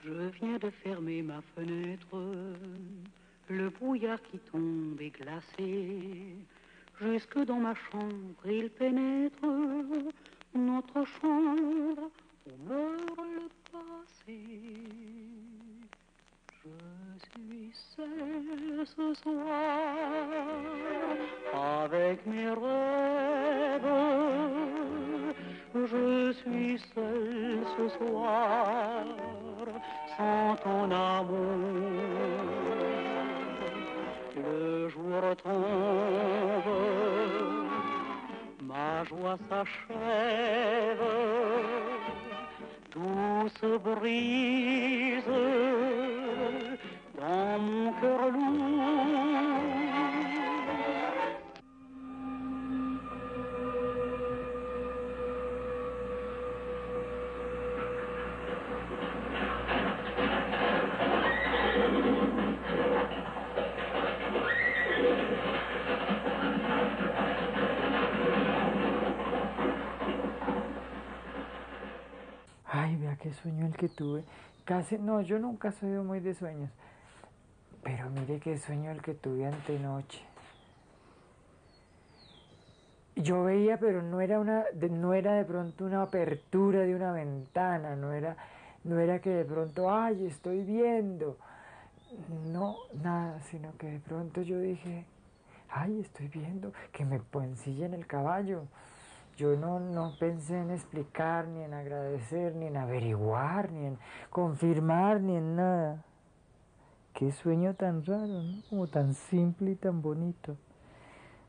Je viens de fermer ma fenêtre, le brouillard qui tombe est glacé. Jusque dans ma chambre il pénètre, notre chambre où meurt le passé. Je suis seule ce soir avec mes rêves. Je suis seule ce soir sans ton amour. Le jour tombe, ma joie s'achève, tout se brise dans mon cœur lourd. Ay, vea qué sueño el que tuve. Casi, no, yo nunca soy muy de sueños. Pero mire qué sueño el que tuve antenoche. Yo veía, pero no era de pronto una apertura de una ventana, no era que de pronto, ay, estoy viendo. No, nada, sino que de pronto yo dije, ay, estoy viendo que me poncilla en el caballo. Yo no pensé en explicar, ni en agradecer, ni en averiguar, ni en confirmar, ni en nada. Qué sueño tan raro, ¿no? Como tan simple y tan bonito.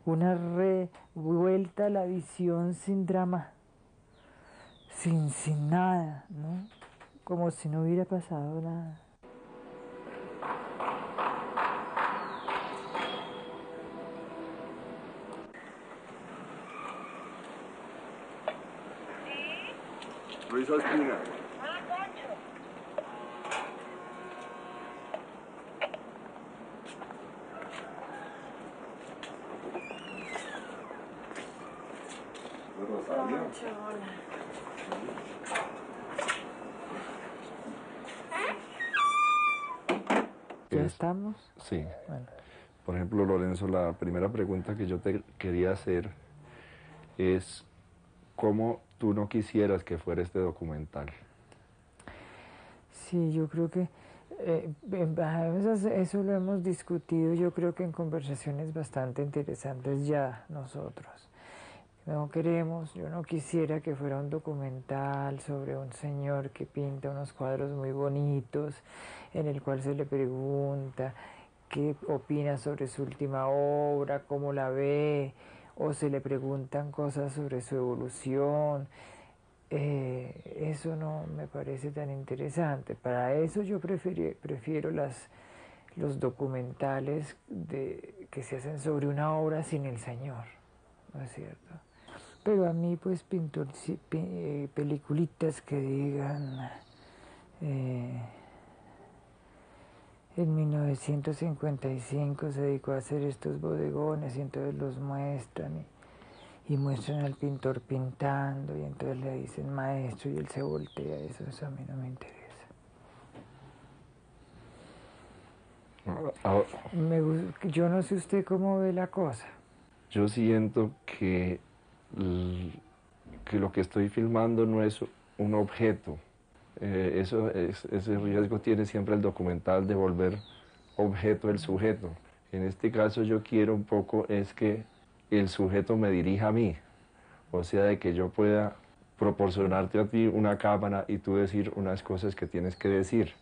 Una revuelta a la visión sin drama, sin nada, ¿no? Como si no hubiera pasado nada. Luis Ospina. Ah, Poncho. Rosario. Poncho, hola. ¿Ya estamos? Sí. Bueno. Por ejemplo, Lorenzo, la primera pregunta que yo te quería hacer es ¿cómo tú no quisieras que fuera este documental? Sí, yo creo que a veces eso lo hemos discutido, yo creo que en conversaciones bastante interesantes ya nosotros. Yo no quisiera que fuera un documental sobre un señor que pinta unos cuadros muy bonitos, en el cual se le pregunta qué opina sobre su última obra, cómo la ve, o se le preguntan cosas sobre su evolución. Eso no me parece tan interesante. Para eso yo prefiero los documentales que se hacen sobre una obra sin el señor, ¿no es cierto? Pero a mí pues peliculitas que digan en 1955 se dedicó a hacer estos bodegones y entonces los muestran y muestran al pintor pintando y entonces le dicen maestro y él se voltea, eso a mí no me interesa. Yo no sé usted cómo ve la cosa. Yo siento que lo que estoy filmando no es un objeto. Ese riesgo tiene siempre el documental de volver objeto el sujeto. En este caso yo quiero un poco es que el sujeto me dirija a mí, o sea, de que yo pueda proporcionarte a ti una cámara y tú decir unas cosas que tienes que decir.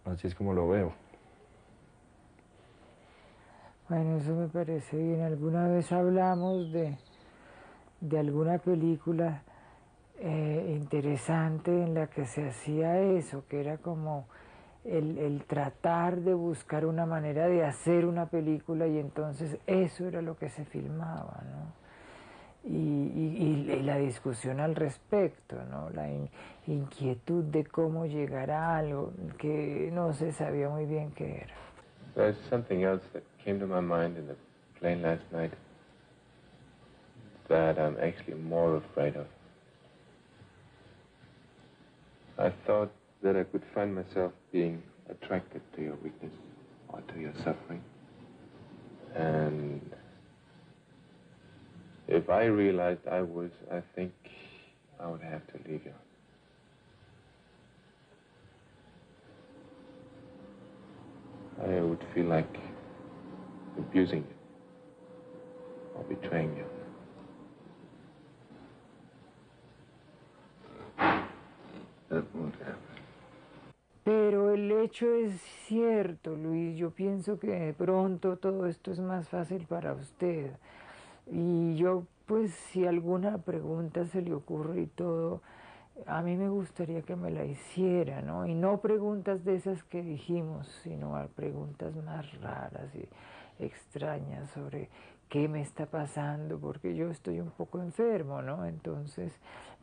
Así es como lo veo. Bueno, eso me parece bien. Alguna vez hablamos de alguna película interesante en la que se hacía eso, que era como el tratar de buscar una manera de hacer una película y entonces eso era lo que se filmaba, ¿no? Y la discusión al respecto, ¿no? La inquietud de cómo llegar a algo que no se sabía muy bien qué era. There's something else that came to my mind in the plane last night that I'm actually more afraid of. I thought that I could find myself being attracted to your weakness or to your suffering. And if I realized I was, I think I would have to leave you. I would feel like abusing you or betraying you. That won't happen. Pero el hecho es cierto, Luis, yo pienso que de pronto todo esto es más fácil para usted. Y yo, pues, si alguna pregunta se le ocurre y todo, a mí me gustaría que me la hiciera, ¿no? Y no preguntas de esas que dijimos, sino a preguntas más raras y extrañas sobre qué me está pasando, porque yo estoy un poco enfermo, ¿no? Entonces,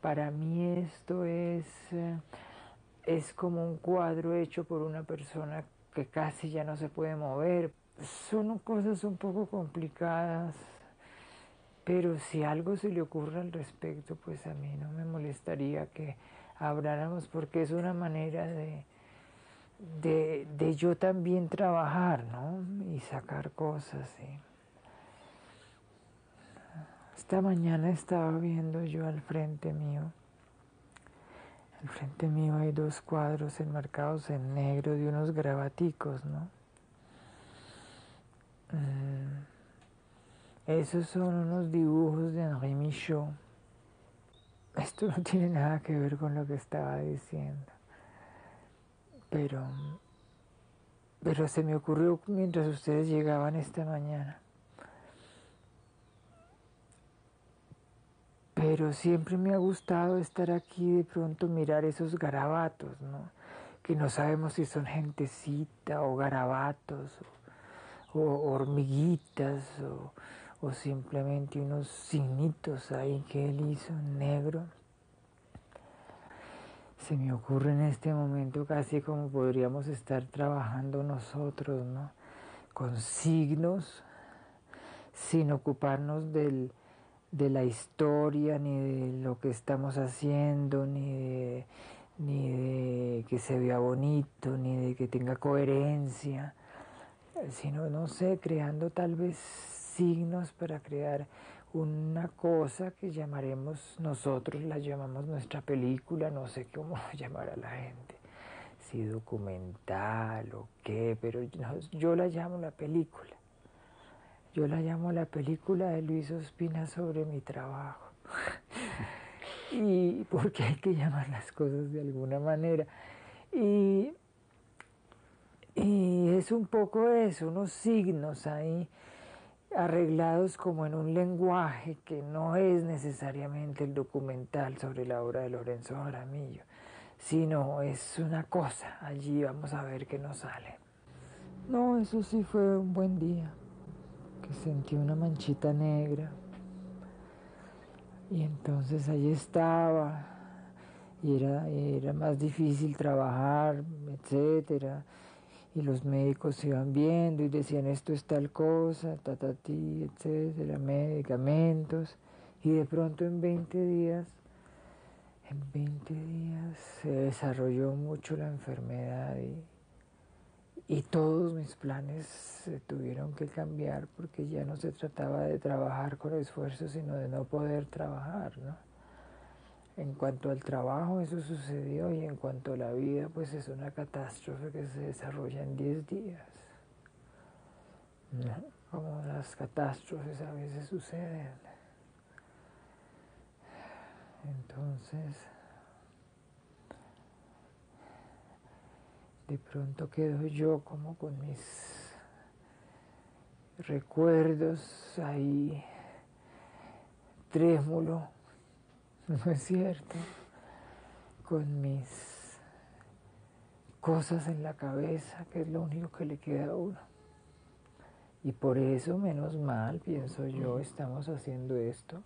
para mí esto es como un cuadro hecho por una persona que casi ya no se puede mover. Son cosas un poco complicadas, pero si algo se le ocurre al respecto, pues a mí no me molestaría que habláramos, porque es una manera de yo también trabajar, ¿no? Y sacar cosas, ¿sí? Esta mañana estaba viendo yo al frente mío. Al frente mío hay dos cuadros enmarcados en negro de unos gravaticos, ¿no? Esos son unos dibujos de Henri Michaud. Esto no tiene nada que ver con lo que estaba diciendo. Pero se me ocurrió mientras ustedes llegaban esta mañana. Pero siempre me ha gustado estar aquí, de pronto mirar esos garabatos, ¿no? Que no sabemos si son gentecita o garabatos o hormiguitas o simplemente unos signitos ahí que él hizo en negro. Se me ocurre en este momento casi como podríamos estar trabajando nosotros, ¿no? Con signos, sin ocuparnos de la historia, ni de lo que estamos haciendo, ni de que se vea bonito, ni de que tenga coherencia, sino, no sé, creando tal vez signos para crear una cosa que llamaremos, nosotros la llamamos nuestra película, no sé cómo llamar a la gente, si documental o qué, pero yo la llamo la película. Yo la llamo la película de Luis Ospina sobre mi trabajo. Y porque hay que llamar las cosas de alguna manera. Y es un poco eso, unos signos ahí arreglados como en un lenguaje que no es necesariamente el documental sobre la obra de Lorenzo Jaramillo, sino es una cosa, allí vamos a ver qué nos sale. No, eso sí fue un buen día, que sentí una manchita negra y entonces ahí estaba y era más difícil trabajar, etcétera. Y los médicos se iban viendo y decían esto es tal cosa, tatatí, etcétera, medicamentos. Y de pronto en 20 días se desarrolló mucho la enfermedad y todos mis planes se tuvieron que cambiar porque ya no se trataba de trabajar con esfuerzo, sino de no poder trabajar, ¿no? En cuanto al trabajo, eso sucedió, y en cuanto a la vida, pues es una catástrofe que se desarrolla en 10 días. ¿No? Como las catástrofes a veces suceden. Entonces, de pronto quedo yo como con mis recuerdos ahí trémulo, ¿no es cierto? Con mis cosas en la cabeza, que es lo único que le queda a uno. Y por eso, menos mal, pienso yo, estamos haciendo esto,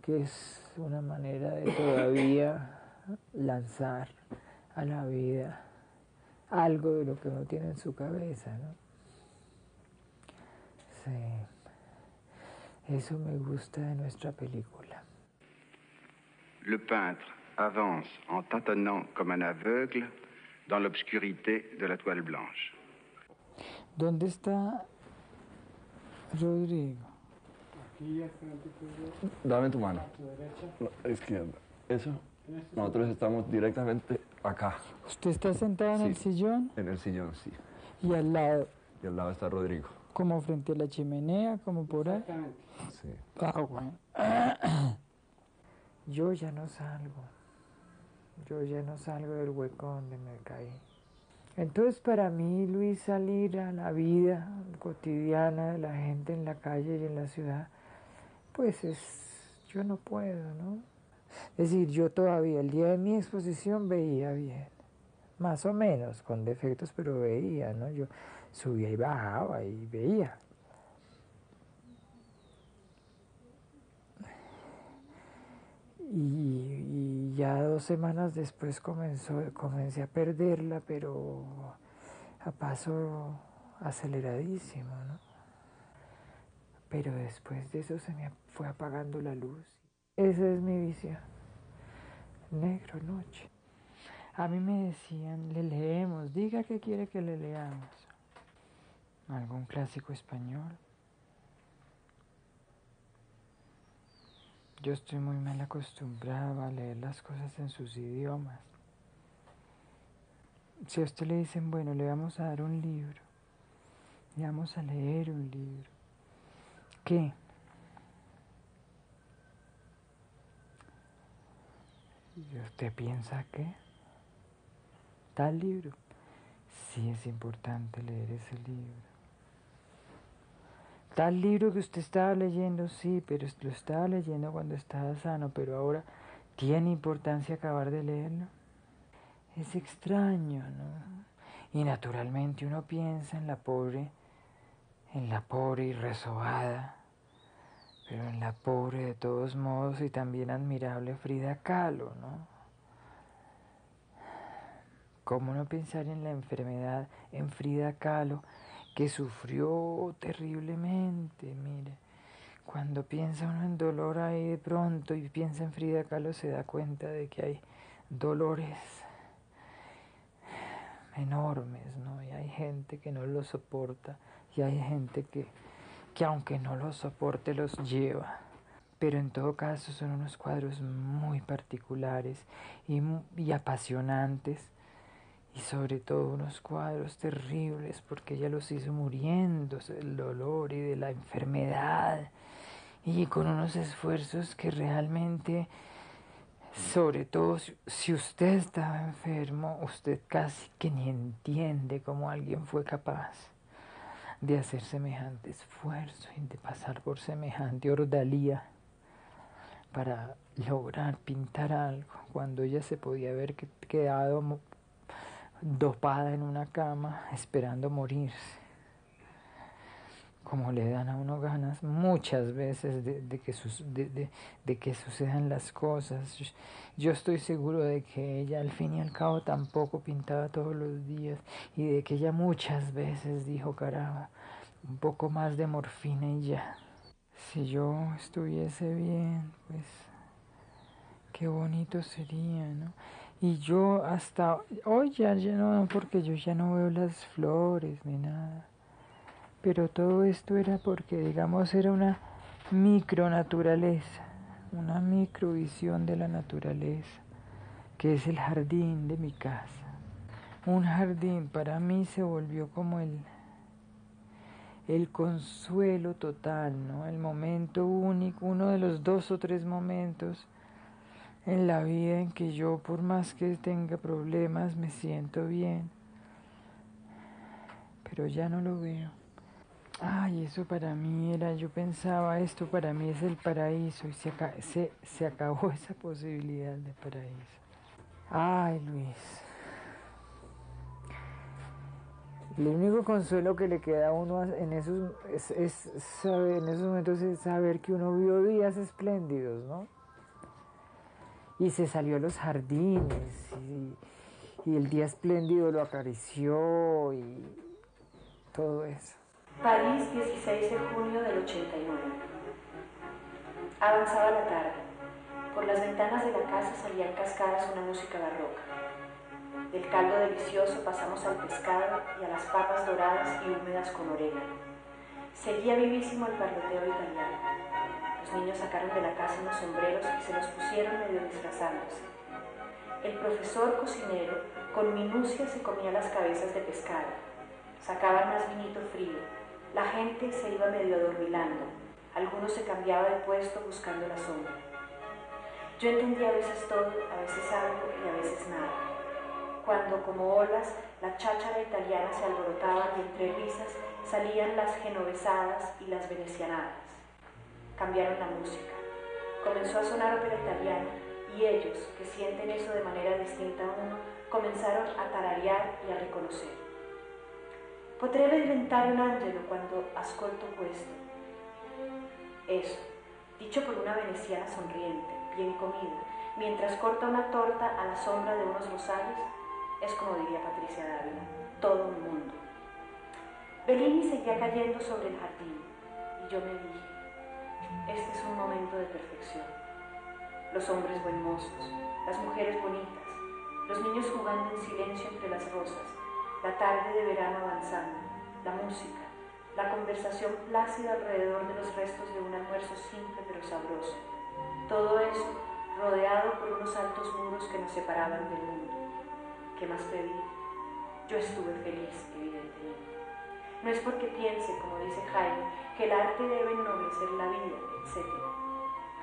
que es una manera de todavía lanzar a la vida algo de lo que uno tiene en su cabeza, ¿no? Sí, eso me gusta de nuestra película. Le peintre avance en tâtonnant comme un aveugle dans l'obscurité de la toile blanche. ¿Dónde está Rodrigo? Dame tu mano. No, izquierda. Eso. Nosotros estamos directamente acá. ¿Usted está sentado en el sillón? En el sillón, sí. Y al lado, Y al lado está Rodrigo. como frente a la chimenea, como por ahí. Sí. Ah, bueno. Yo ya no salgo. Yo ya no salgo del hueco donde me caí. Entonces para mí, Luis, salir a la vida cotidiana de la gente en la calle y en la ciudad, pues yo no puedo, ¿no? Es decir, yo todavía el día de mi exposición veía bien, más o menos, con defectos, pero veía, ¿no? Yo subía y bajaba y veía. Y ya 2 semanas después comencé a perderla, pero a paso aceleradísimo, ¿no? Pero después de eso se me fue apagando la luz. Esa es mi visión. Negro, noche. A mí me decían, le leemos, diga qué quiere que le leamos. ¿Algún clásico español? Yo estoy muy mal acostumbrado a leer las cosas en sus idiomas. Si a usted le dicen, bueno, le vamos a dar un libro, le vamos a leer un libro, ¿qué? ¿Y usted piensa qué? ¿Tal libro? Sí es importante leer ese libro. Tal libro que usted estaba leyendo, sí, pero lo estaba leyendo cuando estaba sano, pero ahora tiene importancia acabar de leerlo. Es extraño, ¿no? Y naturalmente uno piensa en la pobre y rezobada, pero en la pobre de todos modos y también admirable Frida Kahlo, ¿no? ¿Cómo no pensar en la enfermedad, en Frida Kahlo, que sufrió terriblemente? Mire, cuando piensa uno en dolor ahí de pronto y piensa en Frida Kahlo, se da cuenta de que hay dolores enormes, ¿no? Y hay gente que no lo soporta y hay gente que aunque no lo soporte los lleva. Pero en todo caso son unos cuadros muy particulares y apasionantes. Y sobre todo unos cuadros terribles porque ella los hizo muriéndose del dolor y de la enfermedad y con unos esfuerzos que realmente, sobre todo si usted estaba enfermo, usted casi que ni entiende cómo alguien fue capaz de hacer semejante esfuerzo y de pasar por semejante ordalía para lograr pintar algo cuando ella se podía haber quedado dopada en una cama esperando morirse, como le dan a uno ganas muchas veces de que sucedan las cosas. Yo estoy seguro de que ella al fin y al cabo tampoco pintaba todos los días y de que ella muchas veces dijo, caramba, un poco más de morfina y ya. Si yo estuviese bien, pues qué bonito sería, ¿no? Y yo hasta hoy ya no, porque yo ya no veo las flores ni nada. Pero todo esto era porque, digamos, era una micronaturaleza, una microvisión de la naturaleza, que es el jardín de mi casa. Un jardín para mí se volvió como el consuelo total, ¿no? El momento único, uno de los 2 o 3 momentos en la vida en que yo, por más que tenga problemas, me siento bien. Pero ya no lo veo. Ay, eso para mí era, yo pensaba, esto para mí es el paraíso, y se acabó esa posibilidad de paraíso. Ay, Luis. El único consuelo que le queda a uno en esos momentos es saber que uno vio días espléndidos, ¿no? Y se salió a los jardines y el día espléndido lo acarició y todo eso. París, 16 de junio del 89. Avanzaba la tarde. Por las ventanas de la casa salían cascadas una música barroca. Del caldo delicioso pasamos al pescado y a las papas doradas y húmedas con orégano. Seguía vivísimo el parloteo italiano. Los niños sacaron de la casa unos sombreros y se los pusieron medio disfrazándose. El profesor cocinero con minucia se comía las cabezas de pescado. Sacaban más vinito frío. La gente se iba medio adormilando. Algunos se cambiaba de puesto buscando la sombra. Yo entendía a veces todo, a veces algo y a veces nada. Cuando, como olas, la cháchara italiana se alborotaba y entre risas salían las genovesadas y las venecianadas. Cambiaron la música. Comenzó a sonar ópera italiana y ellos, que sienten eso de manera distinta a uno, comenzaron a tararear y a reconocer. Potrebbe diventare un angelo cuando ascolto questo. Eso, dicho por una veneciana sonriente, bien comida, mientras corta una torta a la sombra de unos rosales, es como diría Patricia Dávila, todo un mundo. Bellini seguía cayendo sobre el jardín y yo me dije, este es un momento de perfección. Los hombres buen mozos, las mujeres bonitas, los niños jugando en silencio entre las rosas, la tarde de verano avanzando, la música, la conversación plácida alrededor de los restos de un almuerzo simple pero sabroso. Todo eso rodeado por unos altos muros que nos separaban del mundo. ¿Qué más pedir? Yo estuve feliz, evidentemente. No es porque piense, como dice Jaime, que el arte debe ennoblecer la vida, etc.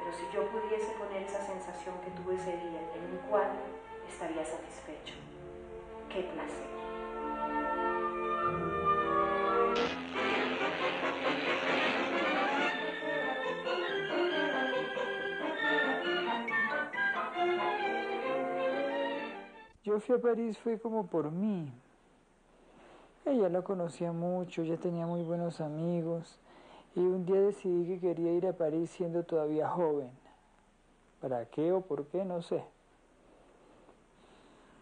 Pero si yo pudiese poner esa sensación que tuve ese día en un cuadro, estaría satisfecho. ¡Qué placer! Yo fui a París fue como por mí. Ella la conocía mucho, ya tenía muy buenos amigos y un día decidí que quería ir a París siendo todavía joven. ¿Para qué o por qué? No sé.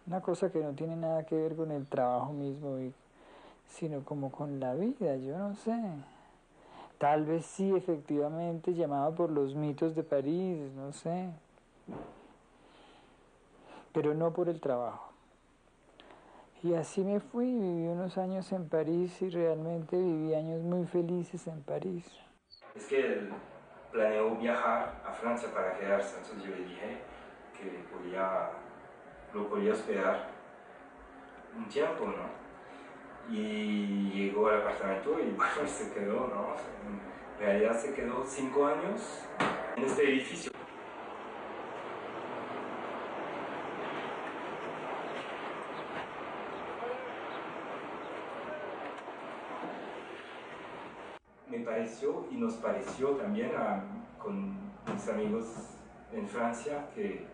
Una cosa que no tiene nada que ver con el trabajo mismo, sino como con la vida, yo no sé. Tal vez sí, efectivamente, llamaba por los mitos de París, no sé. Pero no por el trabajo. Y así me fui, viví unos años en París y realmente viví años muy felices en París. Es que él planeó viajar a Francia para quedarse, entonces yo le dije que lo podía hospedar un tiempo, ¿no? Y llegó al apartamento y bueno, se quedó, ¿no? En realidad se quedó 5 años en este edificio. Me pareció y nos pareció también con mis amigos en Francia que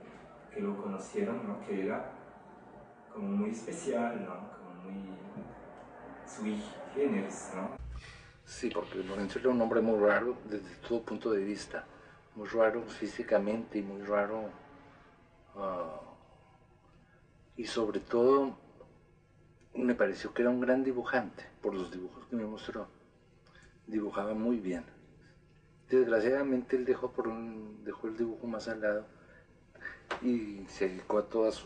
lo conocieron, ¿no? Que era como muy especial, ¿no? Como muy sui generis, ¿no? Sí, porque Lorenzo era un hombre muy raro desde todo punto de vista, muy raro físicamente y muy raro, y sobre todo me pareció que era un gran dibujante por los dibujos que me mostró. Dibujaba muy bien. Desgraciadamente él dejó el dibujo más al lado y se dedicó a todas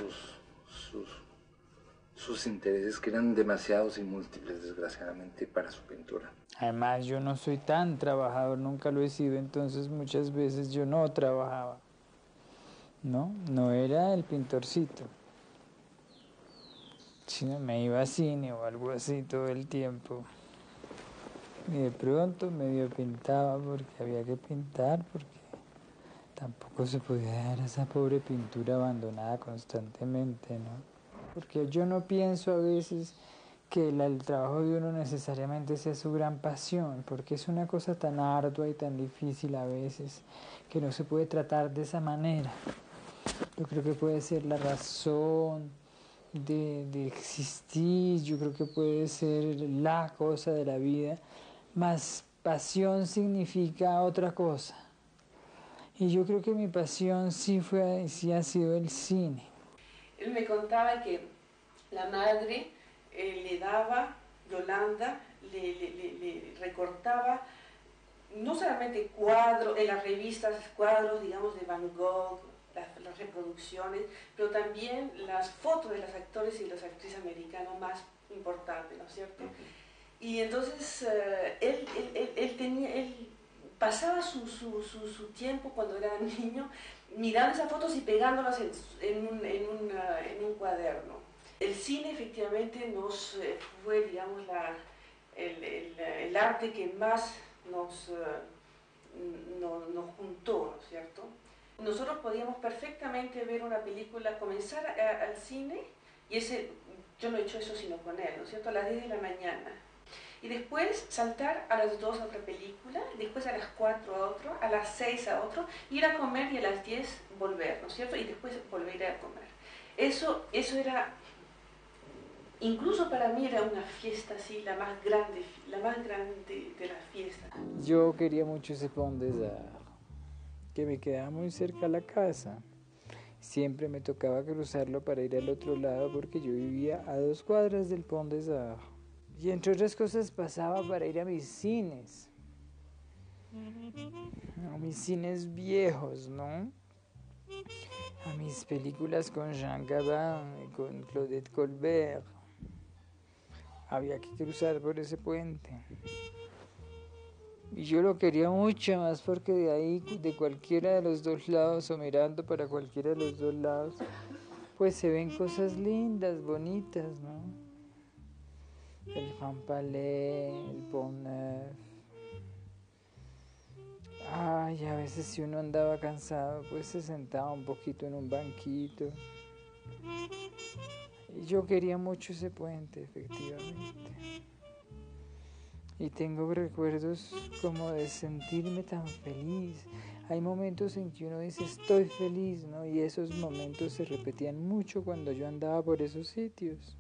sus intereses, que eran demasiados y múltiples, desgraciadamente, para su pintura. Además, yo no soy tan trabajador, nunca lo he sido, entonces muchas veces yo no trabajaba. No era el pintorcito, sino me iba a cine o algo así todo el tiempo. Y de pronto medio pintaba porque había que pintar, porque tampoco se podía dejar esa pobre pintura abandonada constantemente, ¿no? Porque yo no pienso a veces que el trabajo de uno necesariamente sea su gran pasión, porque es una cosa tan ardua y tan difícil a veces que no se puede tratar de esa manera. Yo creo que puede ser la razón de existir, yo creo que puede ser la cosa de la vida, más pasión significa otra cosa. Y yo creo que mi pasión sí ha sido el cine. Él me contaba que la madre le daba, Yolanda, le recortaba no solamente cuadros, en las revistas, cuadros, digamos, de Van Gogh, las reproducciones, pero también las fotos de los actores y las actrices americanos más importantes, ¿no es cierto? Y entonces él pasaba su tiempo cuando era niño mirando esas fotos y pegándolas en un cuaderno. El cine efectivamente nos fue, digamos, el arte que más nos juntó, ¿no es cierto? Nosotros podíamos perfectamente ver una película, comenzar al cine, y yo no he hecho eso sino con él, ¿no es cierto?, a las 10 de la mañana. Y después saltar a las 2 a otra película, después a las 4 a otro, a las 6 a otro, ir a comer y a las 10 volver, ¿no es cierto? Y después volver a comer. Eso era, incluso para mí era una fiesta así, la más grande de las fiestas. Yo quería mucho ese Pont des Arts, que me quedaba muy cerca a la casa. Siempre me tocaba cruzarlo para ir al otro lado porque yo vivía a 2 cuadras del Pont des Arts. Y entre otras cosas pasaba para ir a mis cines. A mis cines viejos, ¿no? A mis películas con Jean Gabin y con Claudette Colbert. Había que cruzar por ese puente. Y yo lo quería mucho más porque de ahí, de cualquiera de los 2 lados, o mirando para cualquiera de los 2 lados, pues se ven cosas lindas, bonitas, ¿no? El Grand Palais, el Pont Neuf. Ay, a veces si uno andaba cansado, pues se sentaba un poquito en un banquito. Y yo quería mucho ese puente, efectivamente. Y tengo recuerdos como de sentirme tan feliz. Hay momentos en que uno dice, estoy feliz, ¿no? Y esos momentos se repetían mucho cuando yo andaba por esos sitios.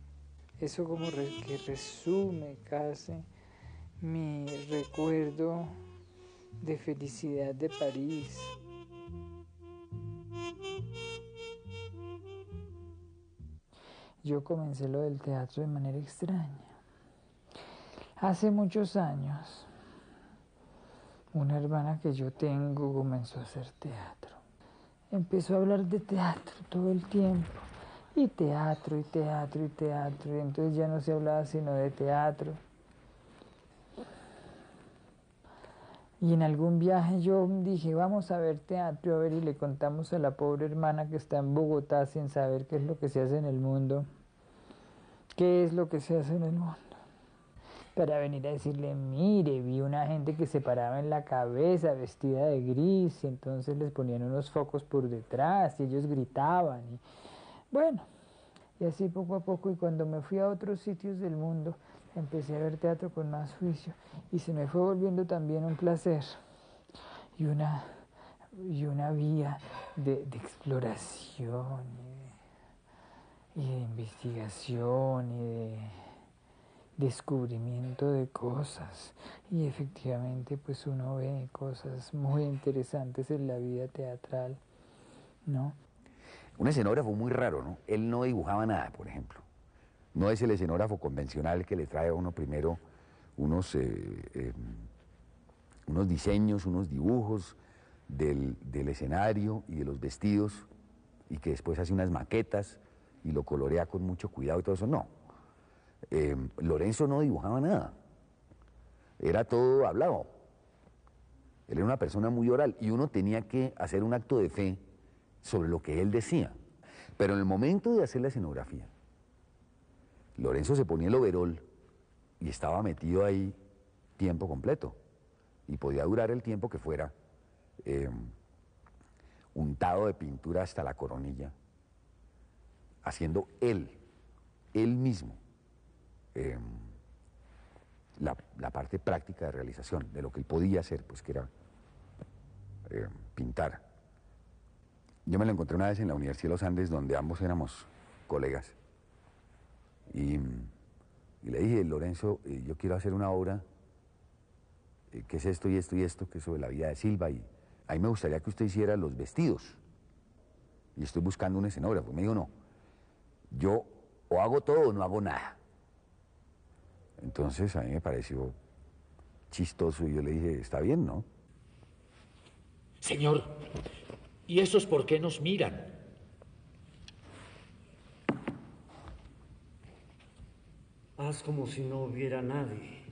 Eso como que resume casi mi recuerdo de felicidad de París. Yo comencé lo del teatro de manera extraña. Hace muchos años, una hermana que yo tengo comenzó a hacer teatro. Empezó a hablar de teatro todo el tiempo. Y teatro, y teatro, y teatro. Y entonces ya no se hablaba sino de teatro. Y en algún viaje yo dije, vamos a ver teatro, a ver, y le contamos a la pobre hermana que está en Bogotá sin saber qué es lo que se hace en el mundo. ¿Qué es lo que se hace en el mundo? Para venir a decirle, mire, vi una gente que se paraba en la cabeza vestida de gris, y entonces les ponían unos focos por detrás, y ellos gritaban, y bueno, y así poco a poco, y cuando me fui a otros sitios del mundo, empecé a ver teatro con más juicio, y se me fue volviendo también un placer, y una vía de exploración, y de investigación, y de descubrimiento de cosas. Y efectivamente, pues uno ve cosas muy interesantes en la vida teatral, ¿no? Un escenógrafo muy raro, ¿no? Él no dibujaba nada, por ejemplo. No es el escenógrafo convencional que le trae a uno primero unos diseños, unos dibujos del escenario y de los vestidos, y que después hace unas maquetas y lo colorea con mucho cuidado y todo eso. No. Lorenzo no dibujaba nada. Era todo hablado. Él era una persona muy oral y uno tenía que hacer un acto de fe sobre lo que él decía. Pero en el momento de hacer la escenografía, Lorenzo se ponía el overol y estaba metido ahí tiempo completo. Y podía durar el tiempo que fuera, untado de pintura hasta la coronilla, haciendo él mismo, la parte práctica de realización de lo que él podía hacer, pues que era pintar. Yo me lo encontré una vez en la Universidad de los Andes, donde ambos éramos colegas, y le dije, Lorenzo, yo quiero hacer una obra, que es esto y esto y esto, que es sobre la vida de Silva, y a mí me gustaría que usted hiciera los vestidos, y estoy buscando un escenógrafo. Y me dijo, no, yo o hago todo o no hago nada. Entonces a mí me pareció chistoso y yo le dije, está bien, ¿no? Señor, ¿y esos por qué nos miran? Haz como si no hubiera nadie.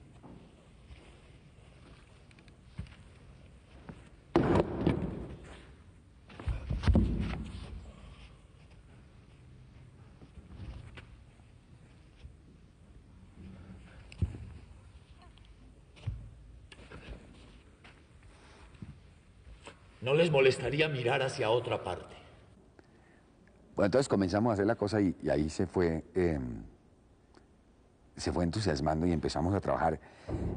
¿No les molestaría mirar hacia otra parte? Bueno, entonces comenzamos a hacer la cosa y ahí se fue entusiasmando y empezamos a trabajar.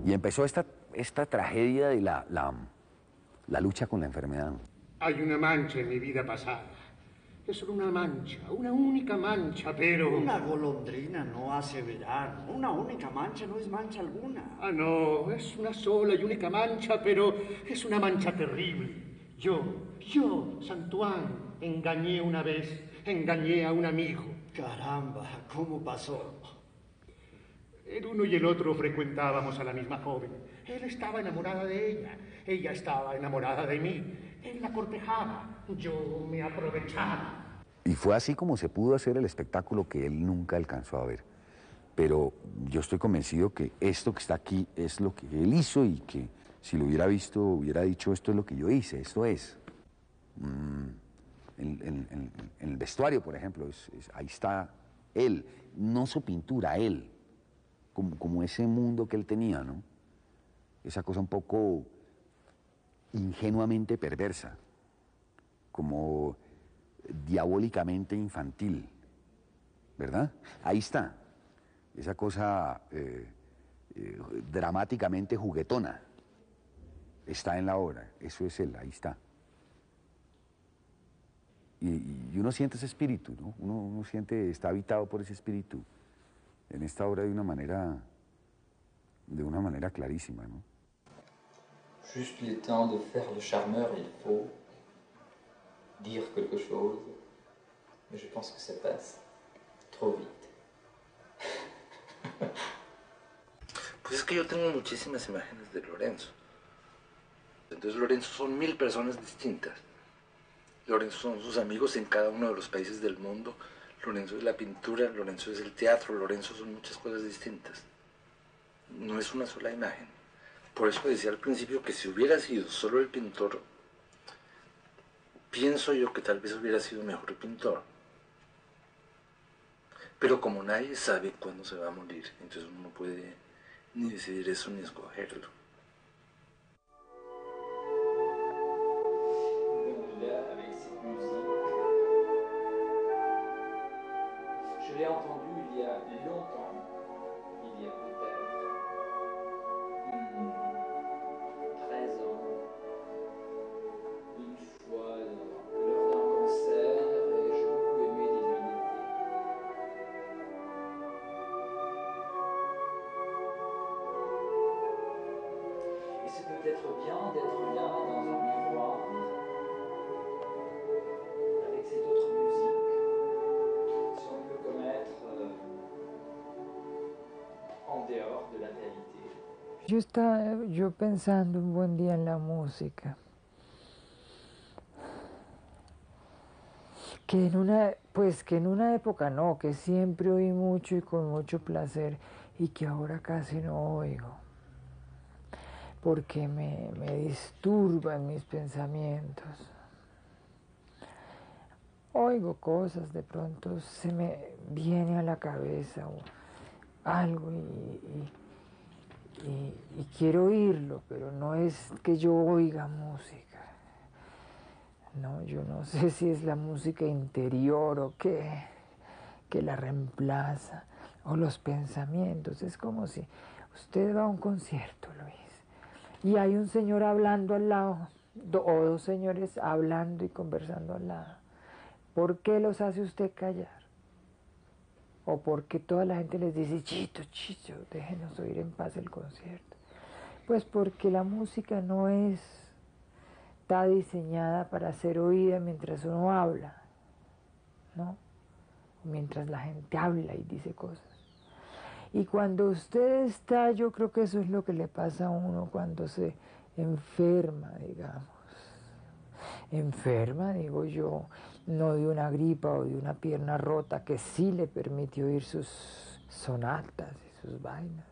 Y empezó esta tragedia de la lucha con la enfermedad. Hay una mancha en mi vida pasada. Es solo una mancha, una única mancha, pero... Una golondrina no hace verano. Una única mancha no es mancha alguna. Ah, no, es una sola y única mancha, pero es una mancha terrible. Yo, Santuán, engañé una vez, engañé a un amigo. Caramba, ¿cómo pasó? El uno y el otro frecuentábamos a la misma joven. Él estaba enamorada de ella estaba enamorada de mí. Él la cortejaba, yo me aprovechaba. Y fue así como se pudo hacer el espectáculo que él nunca alcanzó a ver. Pero yo estoy convencido que esto que está aquí es lo que él hizo y que si lo hubiera visto, hubiera dicho, esto es lo que yo hice, esto es. En el vestuario, por ejemplo, ahí está él, no su pintura, él, como ese mundo que él tenía, ¿no? Esa cosa un poco ingenuamente perversa, como diabólicamente infantil, ¿verdad? Ahí está, esa cosa dramáticamente juguetona. Está en la obra, eso es él, ahí está. Y uno siente ese espíritu, ¿no? Uno siente, está habitado por ese espíritu en esta obra de una manera clarísima, ¿no? Juste le temps de faire le charmeur, il faut dire quelque chose, mais je pense que ça passe trop vite. Pues es que yo tengo muchísimas imágenes de Lorenzo. Entonces Lorenzo son 1000 personas distintas. Lorenzo son sus amigos en cada uno de los países del mundo. Lorenzo es la pintura, Lorenzo es el teatro, Lorenzo son muchas cosas distintas. No es una sola imagen. Por eso decía al principio que si hubiera sido solo el pintor, pienso yo que tal vez hubiera sido mejor pintor. Pero como nadie sabe cuándo se va a morir, entonces uno no puede ni decidir eso ni escogerlo. Avec cette musique, je l'ai entendu il y a longtemps, il y a peut-être 13 ans, une fois lors d'un concert, et j'ai beaucoup aimé les imiter. Et c'est peut-être bien d'être là dans un miroir avec cette autre musique, si on peut connaître en dehors de la réalité. Yo estaba pensando un buen día en la música, que en una época no, que siempre oí mucho y con mucho placer y que ahora casi no oigo, porque me disturban mis pensamientos. Oigo cosas, de pronto se me viene a la cabeza algo y quiero oírlo, pero no es que yo oiga música. No, yo no sé si es la música interior o qué, que la reemplaza, o los pensamientos. Es como si usted va a un concierto, Luis, y hay un señor hablando al lado, o dos señores hablando y conversando al lado. ¿Por qué los hace usted callar? ¿O por qué toda la gente les dice, chito, déjenos oír en paz el concierto? Pues porque la música no está diseñada para ser oída mientras uno habla, ¿no? Mientras la gente habla y dice cosas. Y cuando usted está, yo creo que eso es lo que le pasa a uno cuando se enferma, digamos. Enferma, digo yo, no de una gripa o de una pierna rota, que sí le permite oír sus sonatas, sus vainas,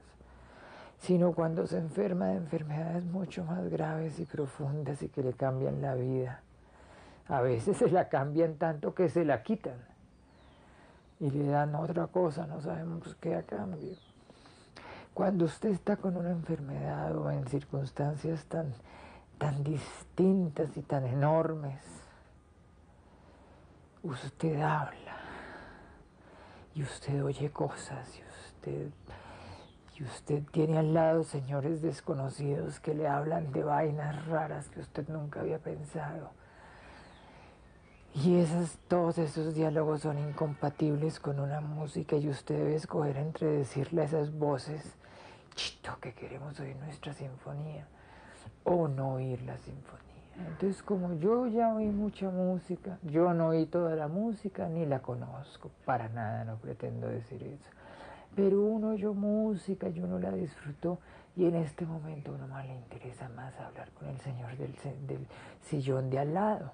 sino cuando se enferma de enfermedades mucho más graves y profundas y que le cambian la vida. A veces se la cambian tanto que se la quitan y le dan otra cosa, no sabemos qué a cambio. Cuando usted está con una enfermedad o en circunstancias tan distintas y tan enormes, usted habla y usted oye cosas y usted tiene al lado señores desconocidos que le hablan de vainas raras que usted nunca había pensado. Y todos esos diálogos son incompatibles con una música y usted debe escoger entre decirle a esas voces, chito, que queremos oír nuestra sinfonía, o no oír la sinfonía. Entonces, como yo ya oí mucha música, yo no oí toda la música, ni la conozco, para nada, no pretendo decir eso. Pero uno oyó música y uno la disfrutó, y en este momento a uno más le interesa más hablar con el señor del sillón de al lado,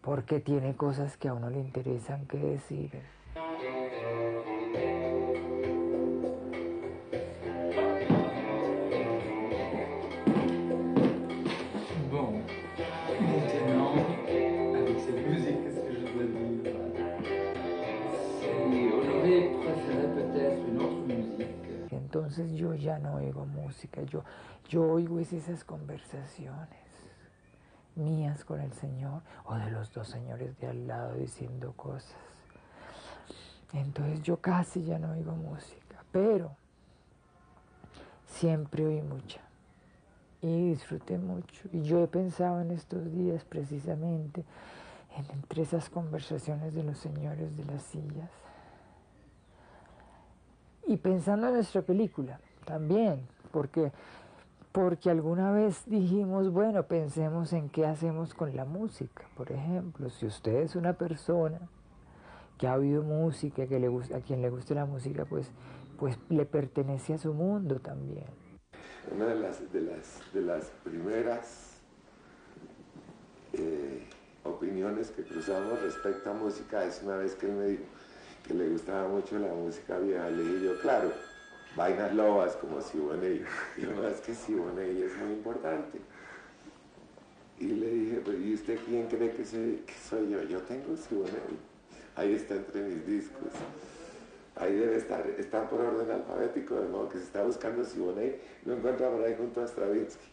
porque tiene cosas que a uno le interesan que decir. Entonces yo ya no oigo música, yo oigo esas conversaciones mías con el Señor o de los dos señores de al lado diciendo cosas. Entonces yo casi ya no oigo música, pero siempre oí mucha y disfruté mucho. Y yo he pensado en estos días precisamente entre esas conversaciones de los señores de las sillas. Y pensando en nuestra película también, porque alguna vez dijimos, bueno, pensemos en qué hacemos con la música. Por ejemplo, si usted es una persona que ha oído música, a quien le guste la música, pues le pertenece a su mundo también. Una de las primeras opiniones que cruzamos respecto a música es una vez que él me dijo que le gustaba mucho la música vieja. Le dije yo, claro, vainas lobas como Siboney. Y yo, no, es que Siboney es muy importante. Y le dije, pues, ¿y usted quién cree que soy yo? Yo tengo Siboney. Ahí está entre mis discos. Ahí debe estar, está por orden alfabético, de modo que si está buscando Siboney, lo encuentra por ahí junto a Stravinsky.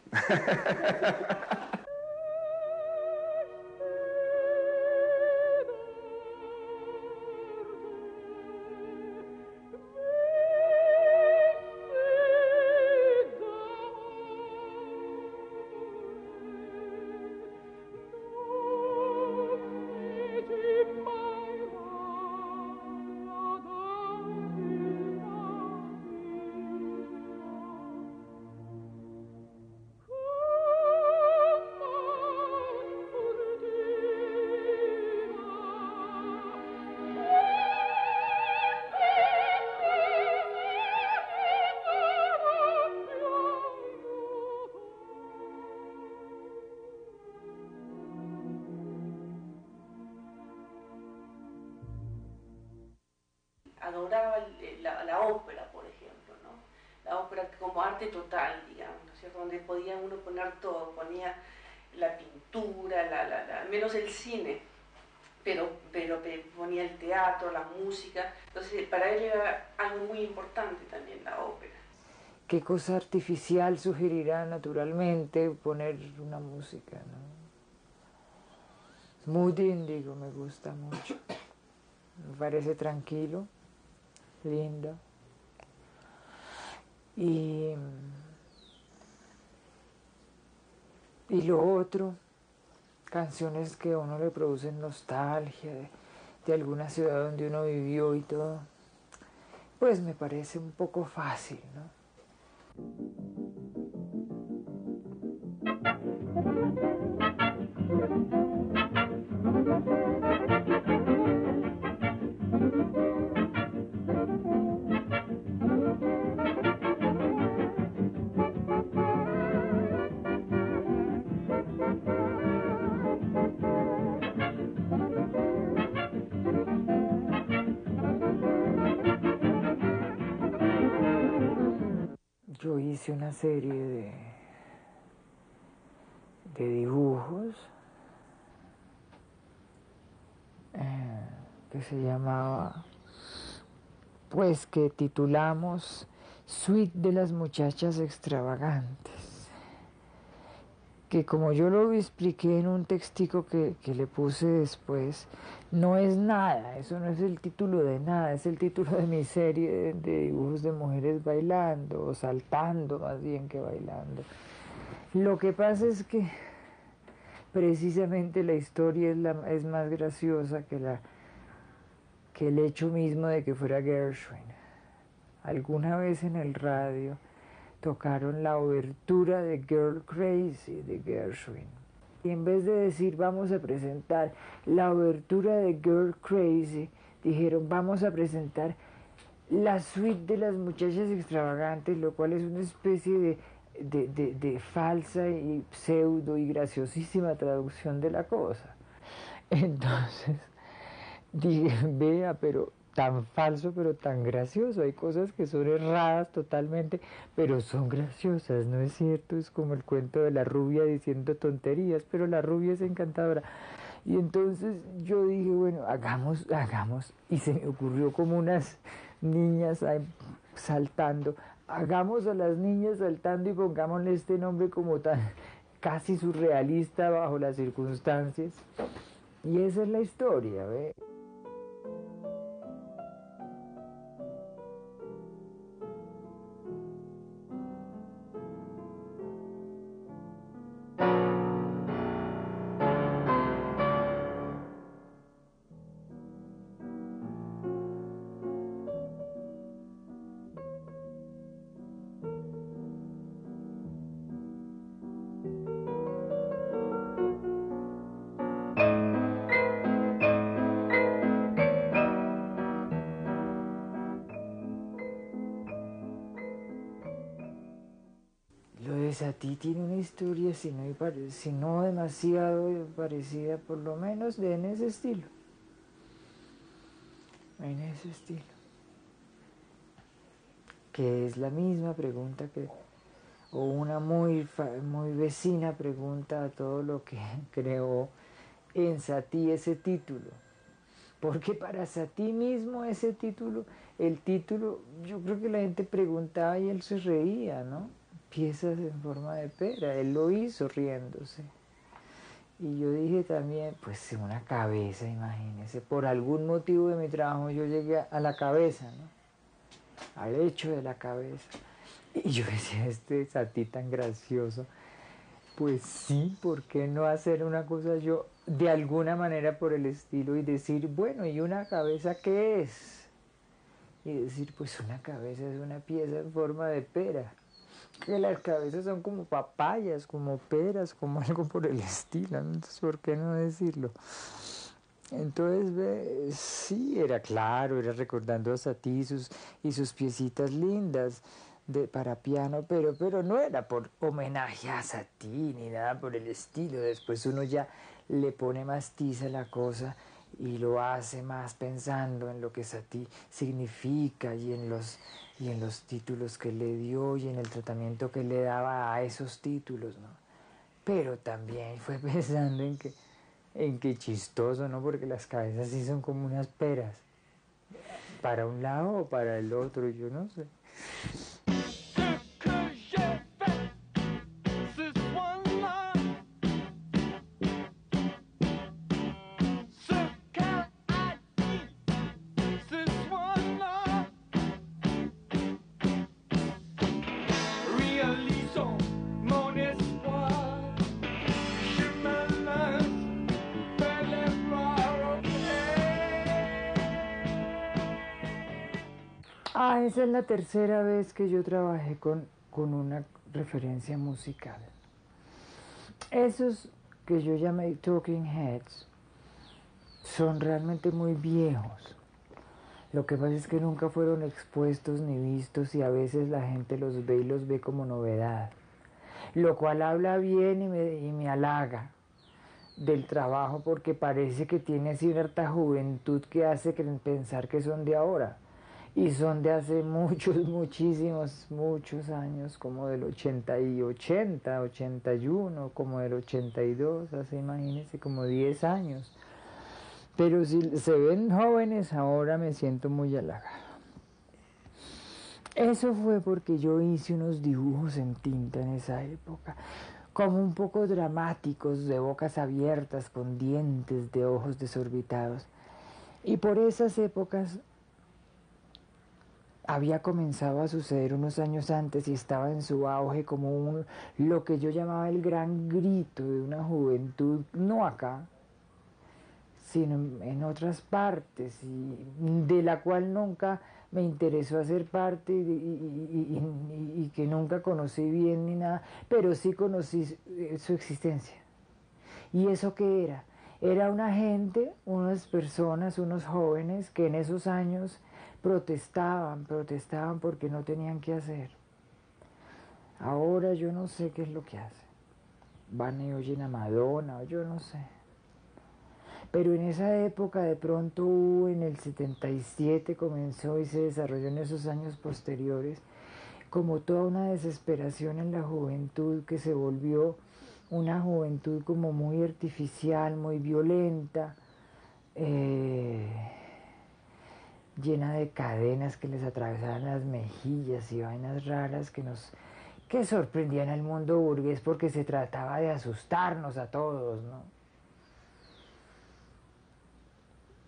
Adoraba la ópera, por ejemplo, ¿no? La ópera como arte total, digamos, ¿no es cierto? Donde podía uno poner todo, ponía la pintura, menos el cine, pero ponía el teatro, la música. Entonces, para él era algo muy importante también la ópera. ¿Qué cosa artificial sugerirá naturalmente poner una música, ¿no? Mood Índigo me gusta mucho, me parece tranquilo, lindo. Y lo otro, canciones que a uno le producen nostalgia de alguna ciudad donde uno vivió y todo, pues me parece un poco fácil, ¿no? hice una serie de dibujos que se llamaba, pues que titulamos Suite de las muchachas extravagantes, que como yo lo expliqué en un textico que le puse después, no es nada, eso no es el título de nada, es el título de mi serie de dibujos de mujeres bailando, o saltando más bien que bailando. Lo que pasa es que precisamente la historia es más graciosa que el hecho mismo de que fuera Gershwin. Alguna vez en el radio tocaron la obertura de Girl Crazy de Gershwin. Y en vez de decir vamos a presentar la obertura de Girl Crazy, dijeron vamos a presentar la suite de las muchachas extravagantes, lo cual es una especie de falsa y pseudo y graciosísima traducción de la cosa. Entonces dije, vea, pero tan falso, pero tan gracioso. Hay cosas que son erradas totalmente, pero son graciosas, ¿no es cierto? Es como el cuento de la rubia diciendo tonterías, pero la rubia es encantadora. Y entonces yo dije, bueno, hagamos, y se me ocurrió como unas niñas ahí saltando. Hagamos a las niñas saltando y pongámosle este nombre como tan casi surrealista bajo las circunstancias. Y esa es la historia, ¿ve? Satie tiene una historia, si no demasiado parecida, por lo menos en ese estilo. En ese estilo. Que es la misma pregunta o una muy vecina pregunta a todo lo que creó en Satie ese título. Porque para Satie mismo ese título, el título, yo creo que la gente preguntaba y él se reía, ¿no? Piezas en forma de pera, él lo hizo riéndose. Y yo dije también, pues una cabeza, imagínese, por algún motivo de mi trabajo yo llegué a la cabeza, ¿no? Al hecho de la cabeza. Y yo decía, este Satie tan gracioso, pues sí, ¿por qué no hacer una cosa yo de alguna manera por el estilo y decir, bueno, ¿y una cabeza qué es? Y decir, pues una cabeza es una pieza en forma de pera. Que las cabezas son como papayas, como peras, como algo por el estilo, ¿no? Entonces, ¿por qué no decirlo? Entonces, sí, era claro, era recordando a Satie y sus piecitas lindas para piano, pero no era por homenaje a Satie ni nada por el estilo. Después uno ya le pone más tiza a la cosa y lo hace más pensando en lo que Satie significa y en los títulos que le dio y en el tratamiento que le daba a esos títulos, ¿no? Pero también fue pensando en que chistoso, ¿no? Porque las cabezas sí son como unas peras, para un lado o para el otro, yo no sé. Esa es la tercera vez que yo trabajé con una referencia musical. Esos que yo llamé Talking Heads son realmente muy viejos. Lo que pasa es que nunca fueron expuestos ni vistos y a veces la gente los ve y los ve como novedad. Lo cual habla bien y me halaga del trabajo porque parece que tiene cierta juventud que hace pensar que son de ahora. y son de hace muchos años, como del 80 y 80, 81, como del 82, hace, imagínense, como 10 años. Pero si se ven jóvenes ahora me siento muy halagada. Eso fue porque yo hice unos dibujos en tinta en esa época, como un poco dramáticos, de bocas abiertas, con dientes, de ojos desorbitados. Y por esas épocas había comenzado a suceder unos años antes y estaba en su auge como lo que yo llamaba el gran grito de una juventud, no acá, sino en otras partes, y de la cual nunca me interesó hacer parte y que nunca conocí bien ni nada, pero sí conocí su existencia. ¿Y eso qué era? Era una gente, unas personas, unos jóvenes que en esos años protestaban porque no tenían qué hacer. Ahora yo no sé qué es lo que hacen. Van y oyen a Madonna, yo no sé. Pero en esa época de pronto en el 77 comenzó y se desarrolló en esos años posteriores como toda una desesperación en la juventud que se volvió una juventud como muy artificial, muy violenta, llena de cadenas que les atravesaban las mejillas y vainas raras que sorprendían al mundo burgués porque se trataba de asustarnos a todos, ¿no?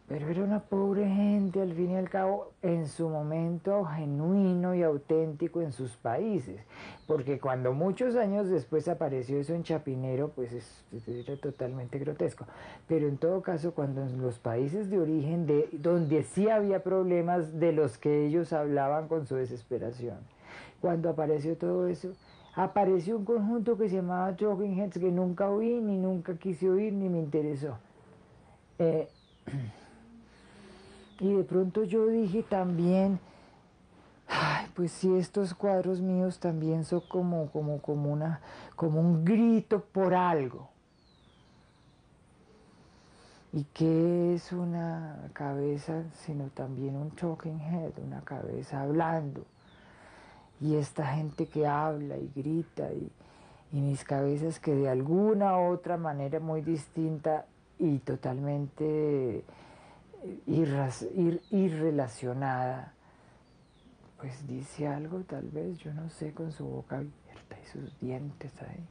Pero era una pobre gente, al fin y al cabo, en su momento genuino y auténtico en sus países. Porque cuando muchos años después apareció eso en Chapinero, pues era totalmente grotesco. Pero en todo caso, cuando en los países de origen, donde sí había problemas de los que ellos hablaban con su desesperación, cuando apareció todo eso, apareció un conjunto que se llamaba Talking Heads, que nunca oí, ni nunca quise oír, ni me interesó. Y de pronto yo dije también, ay, pues si estos cuadros míos también son como un grito por algo. ¿Y qué es una cabeza sino también un talking head, una cabeza hablando? Y esta gente que habla y grita y mis cabezas que de alguna u otra manera muy distinta y totalmente irrelacionada, pues dice algo tal vez, yo no sé, con su boca abierta y sus dientes ahí.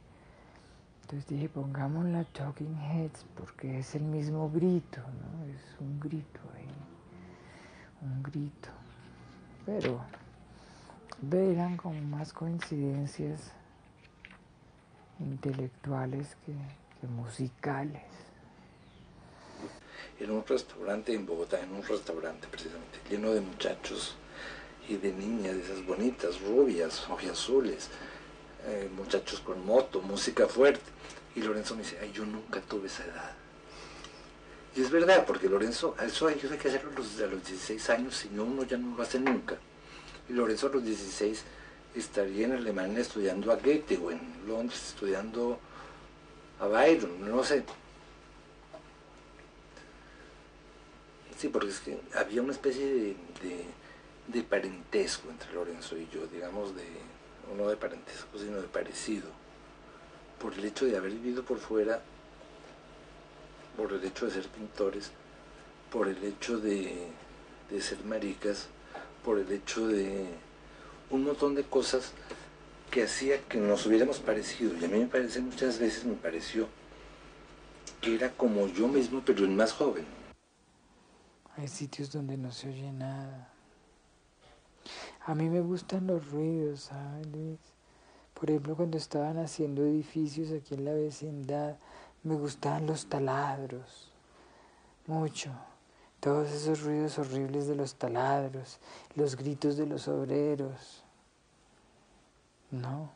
Entonces dije, pongámosla Talking Heads, porque es el mismo grito, ¿no? Es un grito ahí, un grito. Pero eran como más coincidencias intelectuales que musicales. En un restaurante en Bogotá, precisamente, lleno de muchachos y de niñas, de esas bonitas, rubias, ojiazules, muchachos con moto, música fuerte. Y Lorenzo me dice, ay, yo nunca tuve esa edad. Y es verdad, porque Lorenzo, eso hay que hacerlo a los 16 años, si no, uno ya no lo hace nunca. Y Lorenzo a los 16 estaría en Alemania estudiando a Goethe, o en Londres estudiando a Byron, no sé. Sí, porque es que había una especie de parentesco entre Lorenzo y yo, digamos, no de parentesco, sino de parecido, por el hecho de haber vivido por fuera, por el hecho de ser pintores, por el hecho de ser maricas, por el hecho de un montón de cosas que hacía que nos hubiéramos parecido. Y a mí muchas veces me pareció que era como yo mismo, pero el más joven. Hay sitios donde no se oye nada. A mí me gustan los ruidos, ¿sabes, Luis? Por ejemplo, cuando estaban haciendo edificios aquí en la vecindad, me gustaban los taladros, mucho. Todos esos ruidos horribles de los taladros, los gritos de los obreros. No,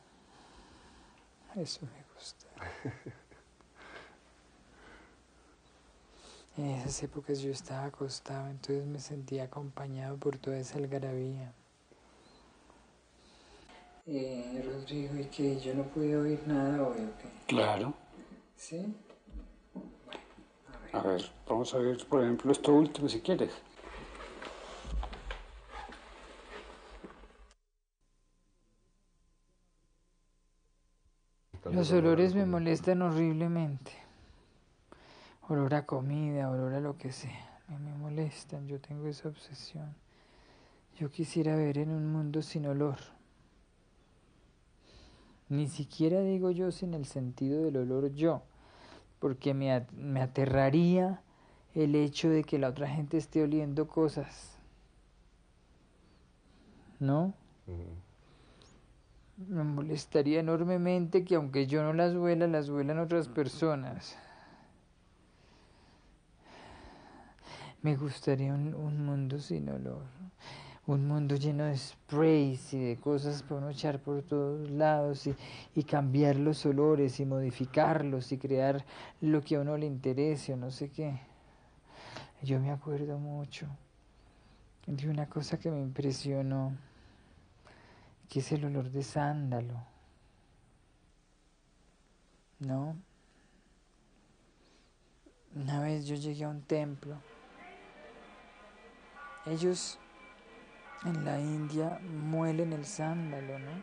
eso me gusta. En esas épocas yo estaba acostado, entonces me sentía acompañado por toda esa algarabía. Rodrigo, ¿y qué? ¿Yo no pude oír nada hoy o qué? Claro. ¿Sí? A ver, vamos a ver, por ejemplo, esto último si quieres. Los olores me molestan horriblemente. Olor a comida, olor a lo que sea. Me molestan, yo tengo esa obsesión. Yo quisiera ver en un mundo sin olor. Ni siquiera digo yo sin el sentido del olor yo, porque me aterraría el hecho de que la otra gente esté oliendo cosas. ¿No? Me molestaría enormemente que aunque yo no las huelan otras personas. Me gustaría un mundo sin olor, un mundo lleno de sprays y de cosas para uno echar por todos lados y cambiar los olores y modificarlos y crear lo que a uno le interese o no sé qué. Yo me acuerdo mucho de una cosa que me impresionó, que es el olor de sándalo, ¿no? Una vez yo llegué a un templo. Ellos en la India muelen el sándalo, ¿no?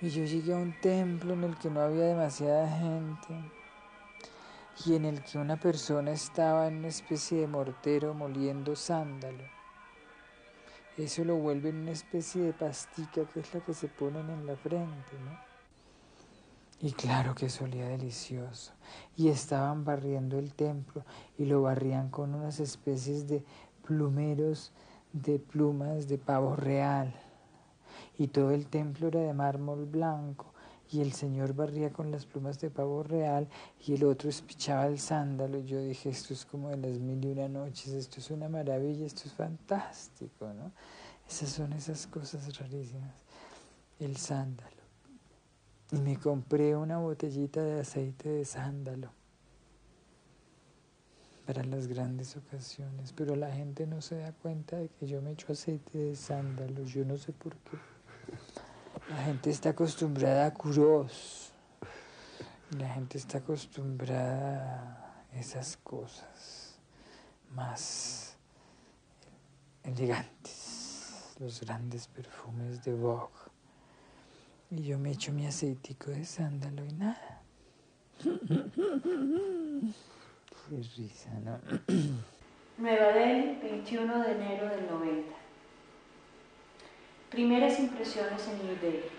Y yo llegué a un templo en el que no había demasiada gente y en el que una persona estaba en una especie de mortero moliendo sándalo. Eso lo vuelve en una especie de pastica que es la que se ponen en la frente, ¿no? Y claro que eso olía delicioso. Y estaban barriendo el templo y lo barrían con unas especies de plumeros de plumas de pavo real. Y todo el templo era de mármol blanco. Y el señor barría con las plumas de pavo real y el otro espichaba el sándalo. Y yo dije, esto es como de las 1001 noches, esto es una maravilla, esto es fantástico, ¿no? Esas son esas cosas rarísimas. El sándalo. Y me compré una botellita de aceite de sándalo para las grandes ocasiones, pero la gente no se da cuenta de que yo me echo aceite de sándalo, yo no sé por qué. La gente está acostumbrada a Curós, la gente está acostumbrada a esas cosas más elegantes, los grandes perfumes de Vogue. Y yo me echo mi aceitico de sándalo y nada. Qué risa, ¿no? Nueva Delhi, 21 de enero del 90. Primeras impresiones en New Delhi.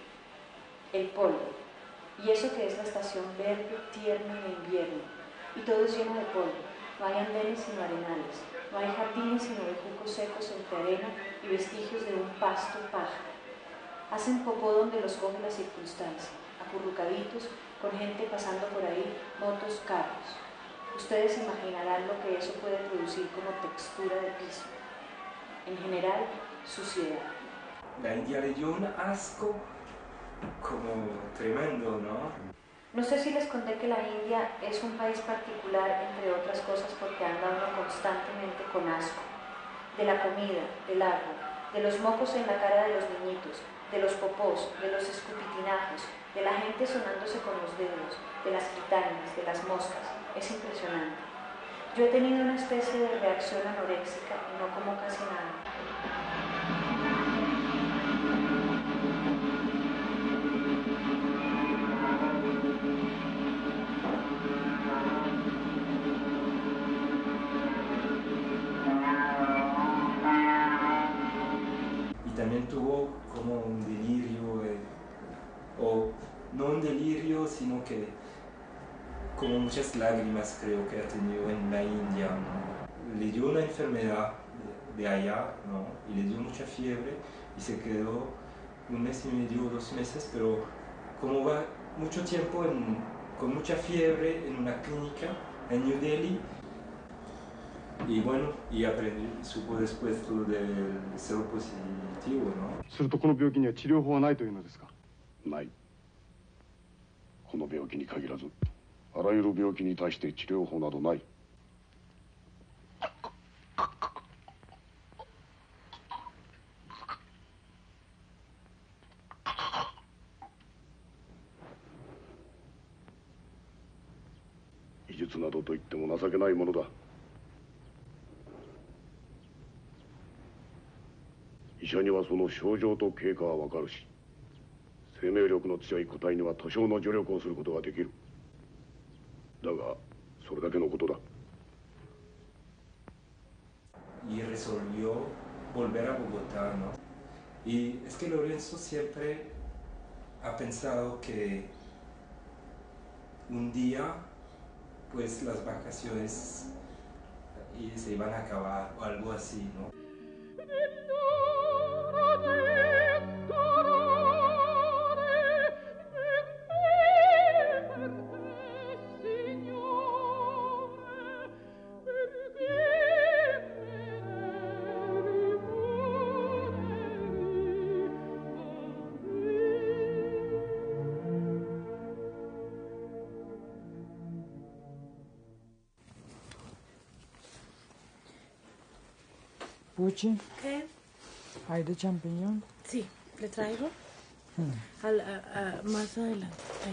El polvo. Y eso que es la estación verde, tierna de invierno. Y todo es lleno de polvo. No hay andenes sino arenales. No hay jardines sino bejucos secos entre arena y vestigios de un pasto paja. Hacen popó donde los coge la circunstancia, acurrucaditos, con gente pasando por ahí, motos, carros. Ustedes imaginarán lo que eso puede producir como textura de piso. En general, suciedad. La India le dio un asco como tremendo, ¿no? No sé si les conté que la India es un país particular, entre otras cosas, porque anda uno constantemente con asco. De la comida, del agua, de los mocos en la cara de los niñitos, de los popós, de los escupitinajos, de la gente sonándose con los dedos, de las gitanas, de las moscas. Es impresionante. Yo he tenido una especie de reacción anoréxica y no como casi nada. Y también tuvo como un delirio, o no un delirio, sino que como muchas lágrimas creo que ha tenido en la India, ¿no? Le dio una enfermedad de allá, ¿no? Y le dio mucha fiebre y se quedó 1 mes y medio, 2 meses, pero como va mucho tiempo con mucha fiebre en una clínica en New Delhi, y bueno, y supo después todo del cero positivo, ¿no? するとこの病気には治療法はないというのですか？ない。この病気に限らず、あらゆる病気に対して治療法などない。医術などと言っても情けないものだ。医者にはその症状と経過はわかるし、生命力の強い個体には多少の助力をすることができる。だがそれだけのことだ。Y resolvió volver a Bogotá, ¿no? Y es que Lorenzo siempre ha pensado que un día, pues las vacaciones se iban a acabar o algo así, ¿no? Puchi, ¿Qué? ¿hay de champiñón? Sí, le traigo más adelante. Ahí.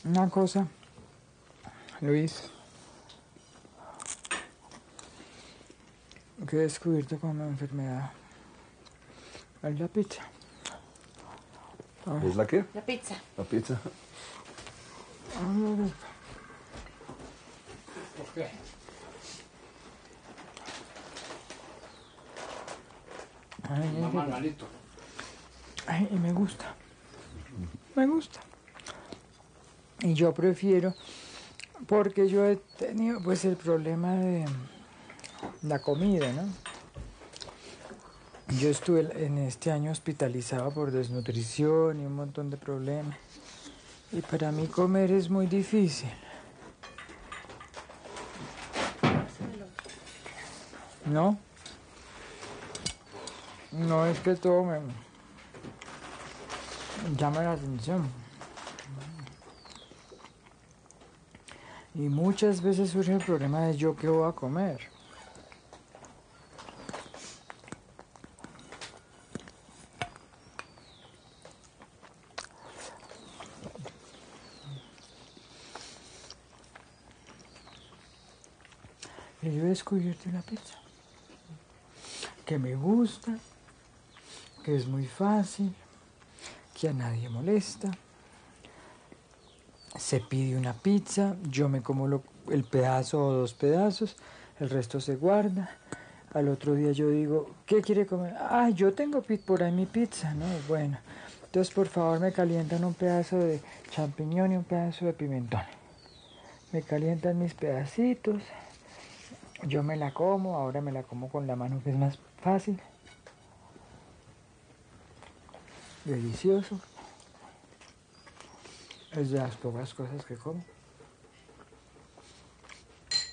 Una cosa, Luis, que he descubierto como enfermedad es la pizza. ¿Es la qué? La pizza. La pizza. ¿Por qué? Manuelito. Ay, y me gusta. Me gusta. Y yo prefiero, porque yo he tenido pues el problema de la comida, ¿no? Yo estuve en este año hospitalizado por desnutrición y un montón de problemas. Y para mí comer es muy difícil. ¿No? No es que todo me llama la atención. Y muchas veces surge el problema de yo qué voy a comer. Y yo he descubierto una pizza que me gusta, que es muy fácil, que a nadie molesta. Se pide una pizza, yo me como el pedazo o 2 pedazos, el resto se guarda. Al otro día yo digo, ¿qué quiere comer? Ah, yo tengo por ahí mi pizza, ¿no? Bueno, entonces por favor me calientan un pedazo de champiñón y un pedazo de pimentón. Me calientan mis pedacitos, yo me la como, ahora me la como con la mano que es más fácil. Delicioso. Es de las pocas cosas que como.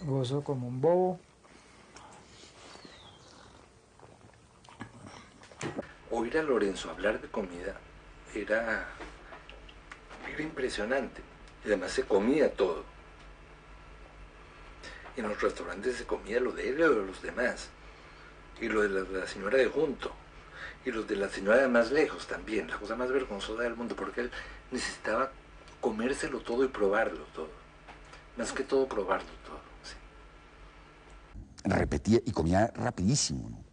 Gozo como un bobo. Oír a Lorenzo hablar de comida era impresionante. Y además se comía todo. En los restaurantes se comía lo de él y lo de los demás. Y lo de la señora de junto. Y lo de la señora de más lejos también. La cosa más vergonzosa del mundo. Porque él necesitaba comérselo todo y probarlo todo. Más que todo probarlo todo. Sí. Repetía y comía rapidísimo, ¿no?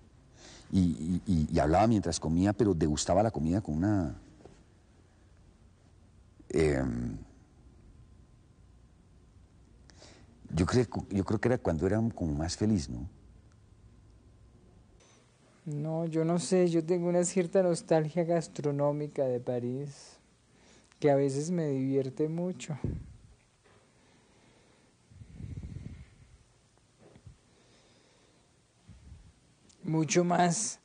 Y hablaba mientras comía, pero degustaba la comida con una... yo creo que era cuando era como más feliz, ¿no? No, yo no sé, yo tengo una cierta nostalgia gastronómica de París, que a veces me divierte mucho. Mucho más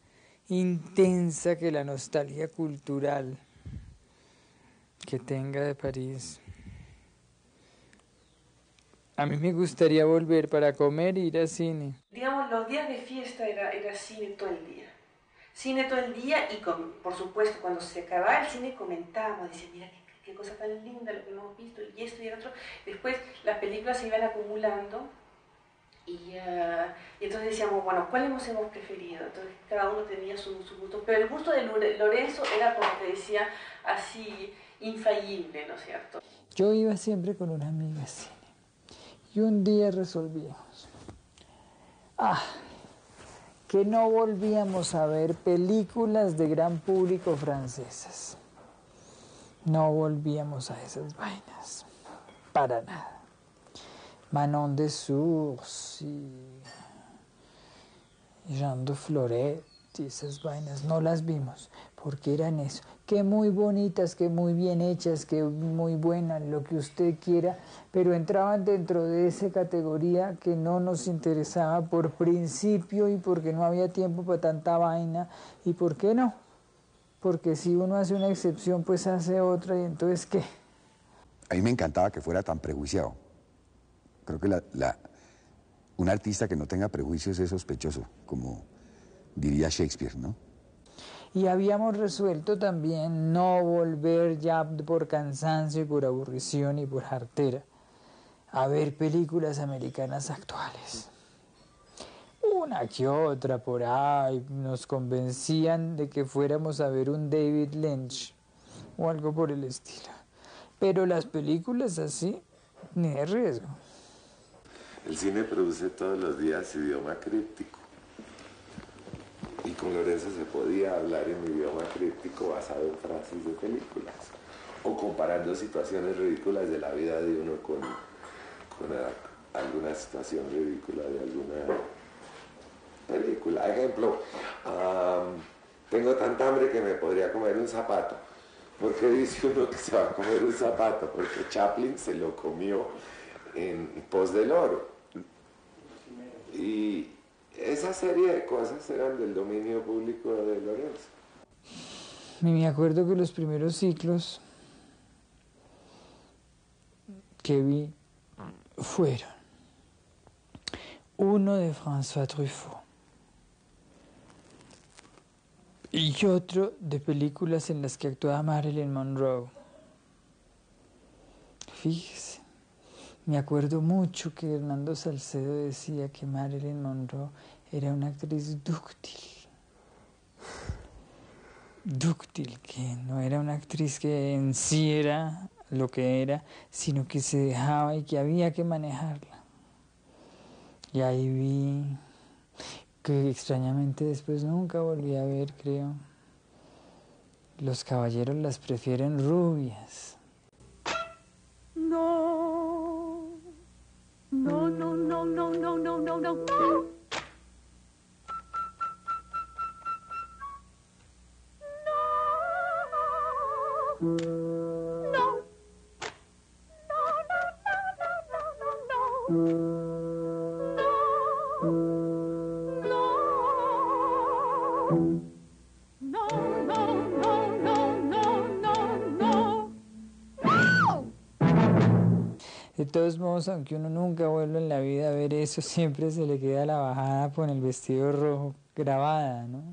intensa que la nostalgia cultural que tenga de París. A mí me gustaría volver para comer e ir al cine. Digamos, los días de fiesta era cine todo el día. Cine todo el día y, por supuesto, cuando se acababa el cine comentábamos, decíamos, mira qué cosa tan linda lo que hemos visto, y esto y el otro. Después las películas se iban acumulando y entonces decíamos, bueno, ¿cuál hemos preferido? Entonces cada uno tenía su gusto. Pero el gusto de Lorenzo era, como te decía, así infalible, ¿no es cierto? Yo iba siempre con una amiga al cine. Y un día resolvimos que no volvíamos a ver películas de gran público francesas. No volvíamos a esas vainas, para nada. Manon de Sours y Jean de Florette y esas vainas, no las vimos, porque eran eso, que muy bonitas, que muy bien hechas, que muy buenas, lo que usted quiera, pero entraban dentro de esa categoría que no nos interesaba por principio y porque no había tiempo para tanta vaina. ¿Y por qué no? Porque si uno hace una excepción, pues hace otra, y entonces ¿qué? A mí me encantaba que fuera tan prejuiciado. Creo que un artista que no tenga prejuicios es sospechoso, como diría Shakespeare, ¿no? Y habíamos resuelto también no volver ya por cansancio y por aburrición y por jartera a ver películas americanas actuales. Una que otra por ahí nos convencían de que fuéramos a ver un David Lynch o algo por el estilo. Pero las películas así, ni de riesgo. El cine produce todos los días idioma críptico. Y con Lorenzo se podía hablar en idioma críptico basado en frases de películas. O comparando situaciones ridículas de la vida de uno con alguna situación ridícula de alguna película. Ejemplo, tengo tanta hambre que me podría comer un zapato. ¿Por qué dice uno que se va a comer un zapato? Porque Chaplin se lo comió en pos del oro. Y esa serie de cosas eran del dominio público de Lorenzo. Y me acuerdo que los primeros ciclos que vi fueron uno de François Truffaut y otro de películas en las que actuaba Marilyn Monroe. Fíjese, me acuerdo mucho que Hernando Salcedo decía que Marilyn Monroe era una actriz dúctil, que no era una actriz que en sí era lo que era, sino que se dejaba y que había que manejarla. Y ahí vi que extrañamente después nunca volví a ver, creo. Los caballeros las prefieren rubias. No, no, no, no, no, no, no, no, no, no. De todos modos, aunque uno nunca vuelva en la vida a ver eso, siempre se le queda la bajada con el vestido rojo grabada, ¿no?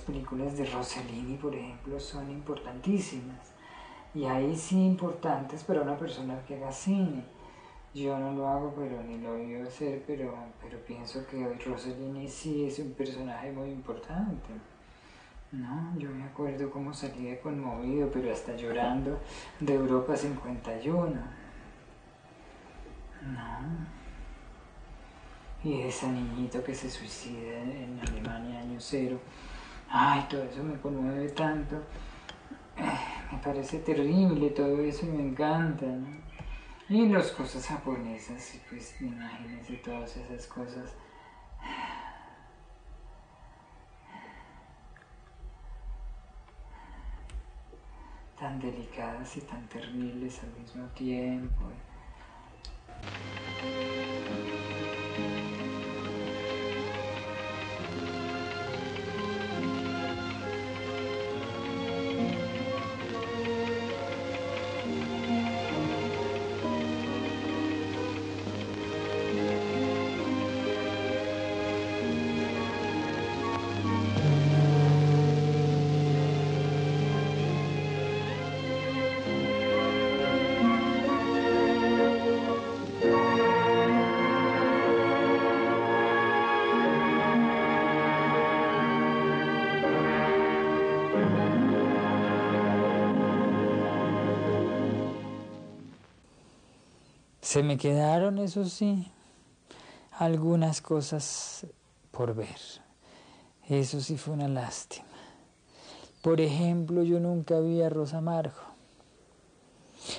Películas de Rossellini, por ejemplo, son importantísimas. Y ahí sí importantes para una persona que haga cine. Yo no lo hago, pero ni lo voy a hacer, pero pienso que Rossellini sí es un personaje muy importante. No, yo me acuerdo cómo salí de conmovido, pero hasta llorando, de Europa 51. No. Y de ese niñito que se suicida en Alemania, año cero. Ay, todo eso me conmueve tanto. Me Me parece terrible todo eso y me encanta, ¿no? Y las cosas japonesas, pues imagínense todas esas cosas. Tan delicadas y tan terribles al mismo tiempo. Se me quedaron, eso sí, algunas cosas por ver. Eso sí fue una lástima. Por ejemplo, yo nunca vi arroz amargo.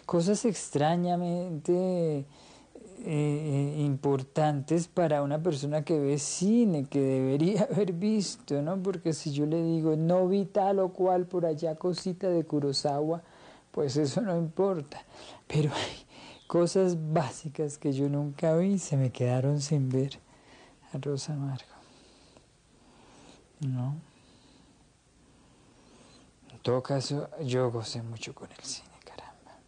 Cosas extrañamente importantes para una persona que ve cine, que debería haber visto, ¿no? Porque si yo le digo, no vi tal o cual por allá cosita de Kurosawa, pues eso no importa. Pero hay cosas básicas que yo nunca vi, se me quedaron sin ver. Arroz amargo. ¿No? En todo caso, yo gocé mucho con el cine, caramba.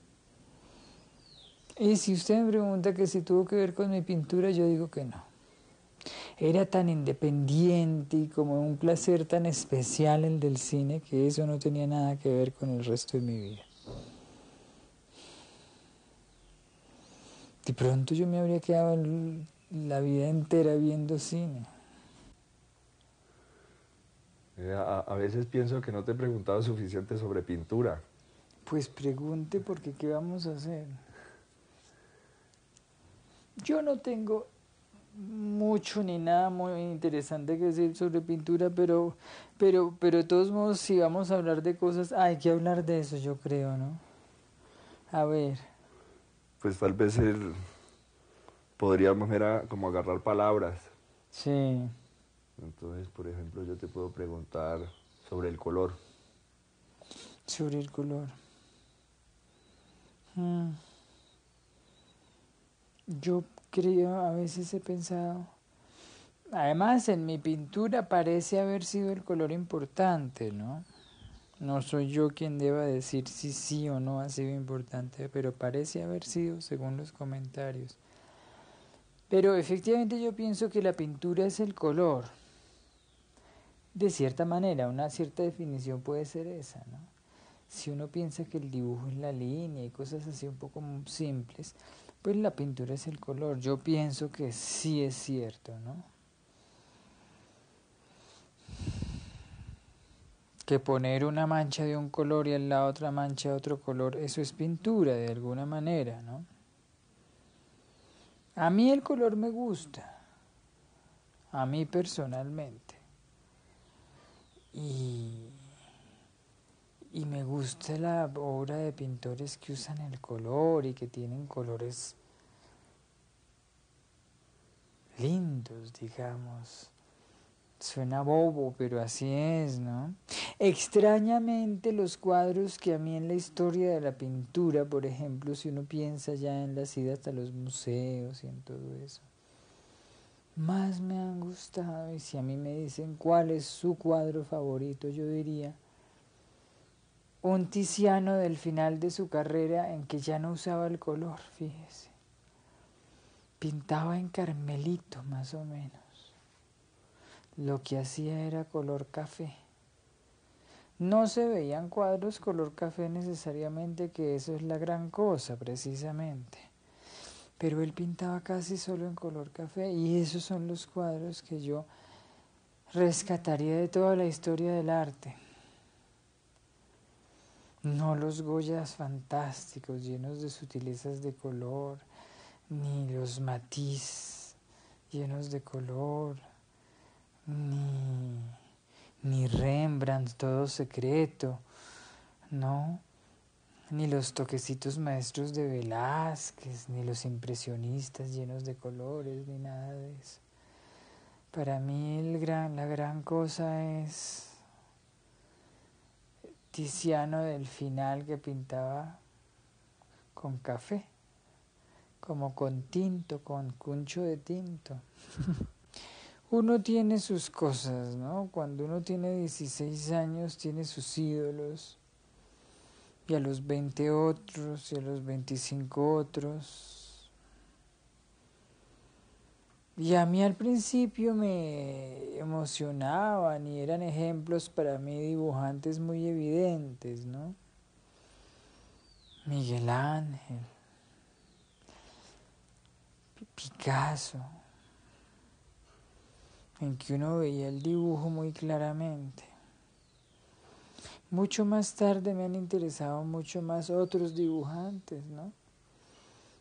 Y si usted me pregunta que si tuvo que ver con mi pintura, yo digo que no. Era tan independiente y como un placer tan especial el del cine que eso no tenía nada que ver con el resto de mi vida. De pronto yo me habría quedado la vida entera viendo cine. A veces pienso que no te he preguntado suficiente sobre pintura. Pues pregunte, porque ¿qué vamos a hacer? Yo no tengo mucho ni nada muy interesante que decir sobre pintura, pero de todos modos, si vamos a hablar de cosas, hay que hablar de eso, yo creo, ¿no? A ver. Pues tal vez podríamos como agarrar palabras. Sí. Entonces, por ejemplo, yo te puedo preguntar sobre el color. Sobre el color. Yo creo, a veces he pensado, además en mi pintura parece haber sido el color importante, ¿no? No soy yo quien deba decir si sí o no ha sido importante, pero parece haber sido según los comentarios. Pero efectivamente yo pienso que la pintura es el color. De cierta manera, una cierta definición puede ser esa, ¿no? Si uno piensa que el dibujo es la línea y cosas así un poco simples, pues la pintura es el color. Yo pienso que sí es cierto, ¿no? Que poner una mancha de un color y en la otra mancha de otro color, eso es pintura de alguna manera, ¿no? A mí el color me gusta, a mí personalmente. Y me gusta la obra de pintores que usan el color y que tienen colores lindos, digamos. Suena bobo, pero así es, ¿no? Extrañamente los cuadros que a mí en la historia de la pintura, por ejemplo, si uno piensa ya en las idas a los museos y en todo eso, más me han gustado. Y si a mí me dicen cuál es su cuadro favorito, yo diría un Tiziano del final de su carrera en que ya no usaba el color, fíjese. Pintaba en carmelito, más o menos. Lo que hacía era color café. No se veían cuadros color café necesariamente, que eso es la gran cosa, precisamente. Pero él pintaba casi solo en color café, y esos son los cuadros que yo rescataría de toda la historia del arte. No los Goyas fantásticos, llenos de sutilezas de color, ni los Matisse llenos de color, ni Rembrandt todo secreto, ¿no? ni los toquecitos maestros de Velázquez, ni los impresionistas llenos de colores, ni nada de eso. Para mí la gran cosa es Tiziano del final, que pintaba con café, como con tinto, con cuncho de tinto. Uno tiene sus cosas, ¿no? Cuando uno tiene 16 años tiene sus ídolos, y a los 20 otros, y a los 25 otros. Y a mí al principio me emocionaban y eran ejemplos para mí dibujantes muy evidentes, ¿no? Miguel Ángel, Picasso, en que uno veía el dibujo muy claramente. Mucho más tarde me han interesado mucho más otros dibujantes, ¿no?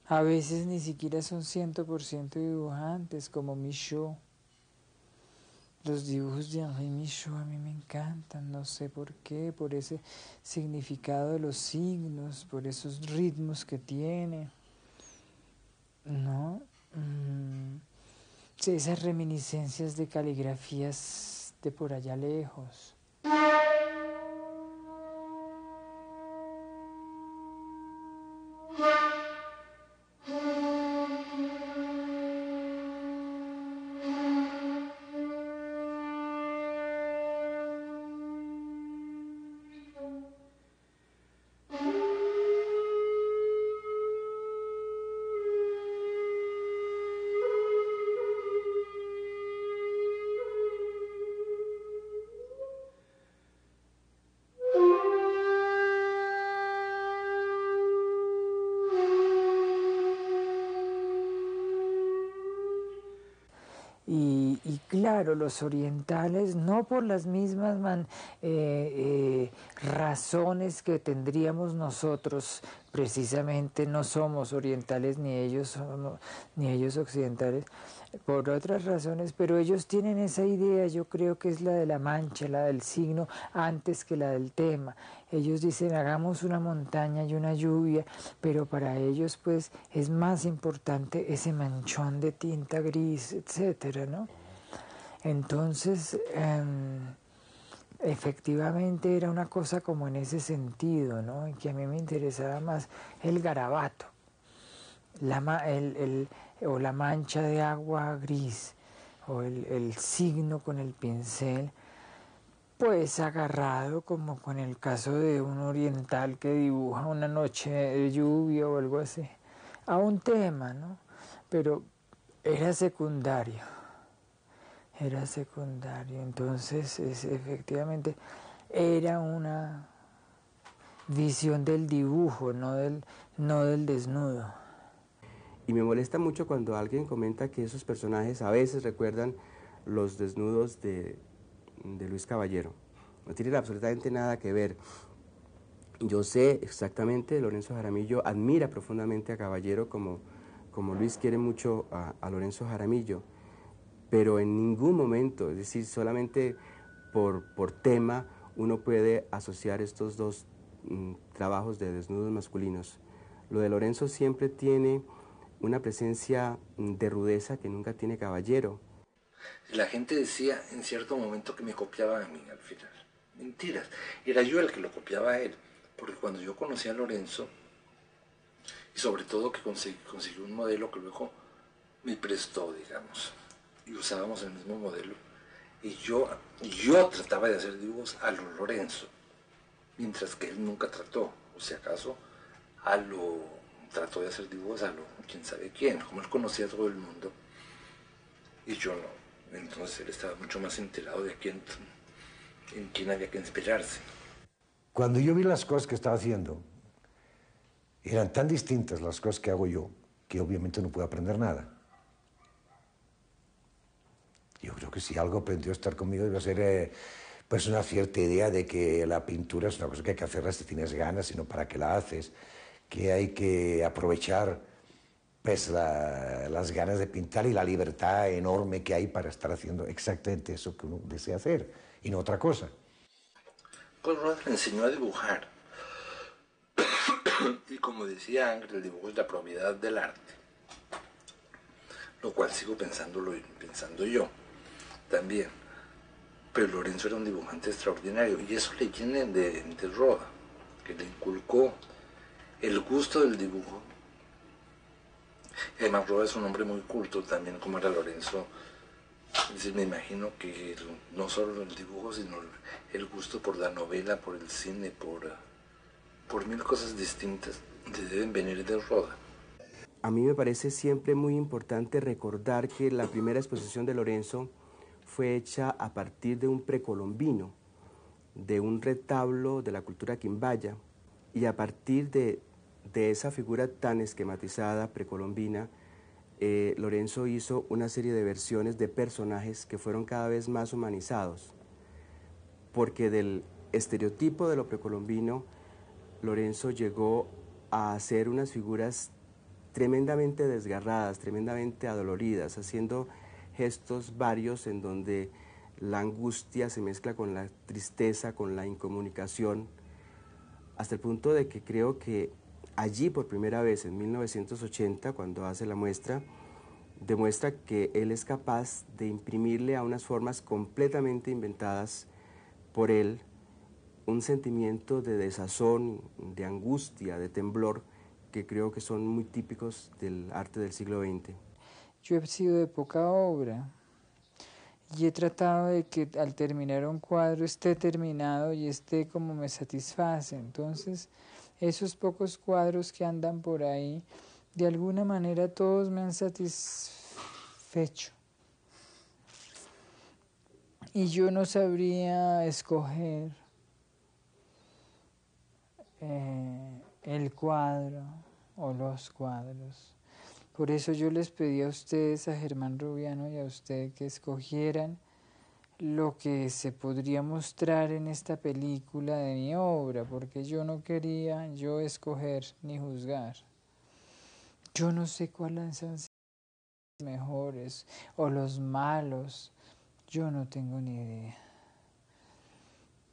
A veces ni siquiera son 100% dibujantes, como Michaud. Los dibujos de Henri Michaud a mí me encantan, no sé por qué, por ese significado de los signos, por esos ritmos que tiene, ¿no? Esas reminiscencias de caligrafías de por allá lejos. Y claro, los orientales, no por las mismas razones que tendríamos nosotros, precisamente no somos orientales ni ellos occidentales, por otras razones, pero ellos tienen esa idea, yo creo que es la de la mancha, la del signo, antes que la del tema. Ellos dicen, hagamos una montaña y una lluvia, pero para ellos pues es más importante ese manchón de tinta gris, etcétera, ¿no? Entonces, efectivamente era una cosa como en ese sentido, ¿no? En que a mí me interesaba más el garabato, o la mancha de agua gris, o el signo con el pincel, pues agarrado como con el caso de un oriental que dibuja una noche de lluvia o algo así, a un tema, ¿no? Pero era secundario, entonces efectivamente era una visión del dibujo, no del desnudo. Y me molesta mucho cuando alguien comenta que esos personajes a veces recuerdan los desnudos de Luis Caballero. No tienen absolutamente nada que ver. Yo sé exactamente, Lorenzo Jaramillo admira profundamente a Caballero como Luis quiere mucho a Lorenzo Jaramillo, pero en ningún momento, es decir, solamente por tema, uno puede asociar estos dos trabajos de desnudos masculinos. Lo de Lorenzo siempre tiene una presencia de rudeza que nunca tiene Caballero. La gente decía en cierto momento que me copiaba a mí al final. Mentiras. Era yo el que lo copiaba a él. Porque cuando yo conocí a Lorenzo, y sobre todo que conseguí un modelo que luego me prestó, digamos, y usábamos el mismo modelo, y yo trataba de hacer dibujos a lo Lorenzo, mientras que él nunca trató, o si acaso, trató de hacer dibujos a lo quién sabe quién, como él conocía a todo el mundo, y yo no. Entonces él estaba mucho más enterado de en quién había que inspirarse. Cuando yo vi las cosas que estaba haciendo, eran tan distintas las cosas que hago yo, que obviamente no puedo aprender nada. Yo creo que si algo aprendió a estar conmigo debe ser pues una cierta idea de que la pintura es una cosa que hay que hacerla si tienes ganas, sino para qué la haces, que hay que aprovechar pues las ganas de pintar y la libertad enorme que hay para estar haciendo exactamente eso que uno desea hacer, y no otra cosa. Paul Roth me enseñó a dibujar. Y como decía Ángel, el dibujo es la propiedad del arte, lo cual sigo pensando yo también. Pero Lorenzo era un dibujante extraordinario, y eso le viene de Roda, que le inculcó el gusto del dibujo. Además, Roda es un hombre muy culto también, como era Lorenzo. Es decir, me imagino que no solo el dibujo, sino el gusto por la novela, por el cine, por mil cosas distintas, deben venir de Roda. A mí me parece siempre muy importante recordar que la primera exposición de Lorenzo fue hecha a partir de un precolombino, de un retablo de la cultura quimbaya, y a partir de esa figura tan esquematizada, precolombina, Lorenzo hizo una serie de versiones de personajes que fueron cada vez más humanizados, porque del estereotipo de lo precolombino, Lorenzo llegó a hacer unas figuras tremendamente desgarradas, tremendamente adoloridas, haciendo gestos varios en donde la angustia se mezcla con la tristeza, con la incomunicación, hasta el punto de que creo que allí por primera vez, en 1980, cuando hace la muestra, demuestra que él es capaz de imprimirle a unas formas completamente inventadas por él un sentimiento de desazón, de angustia, de temblor, que creo que son muy típicos del arte del siglo XX. Yo he sido de poca obra y he tratado de que al terminar un cuadro esté terminado y esté como me satisface. Entonces, esos pocos cuadros que andan por ahí, de alguna manera todos me han satisfecho. Y yo no sabría escoger el cuadro o los cuadros. Por eso yo les pedí a ustedes, a Germán Rubiano y a usted, que escogieran lo que se podría mostrar en esta película de mi obra, porque yo no quería yo escoger ni juzgar. Yo no sé cuáles son los mejores o los malos, yo no tengo ni idea.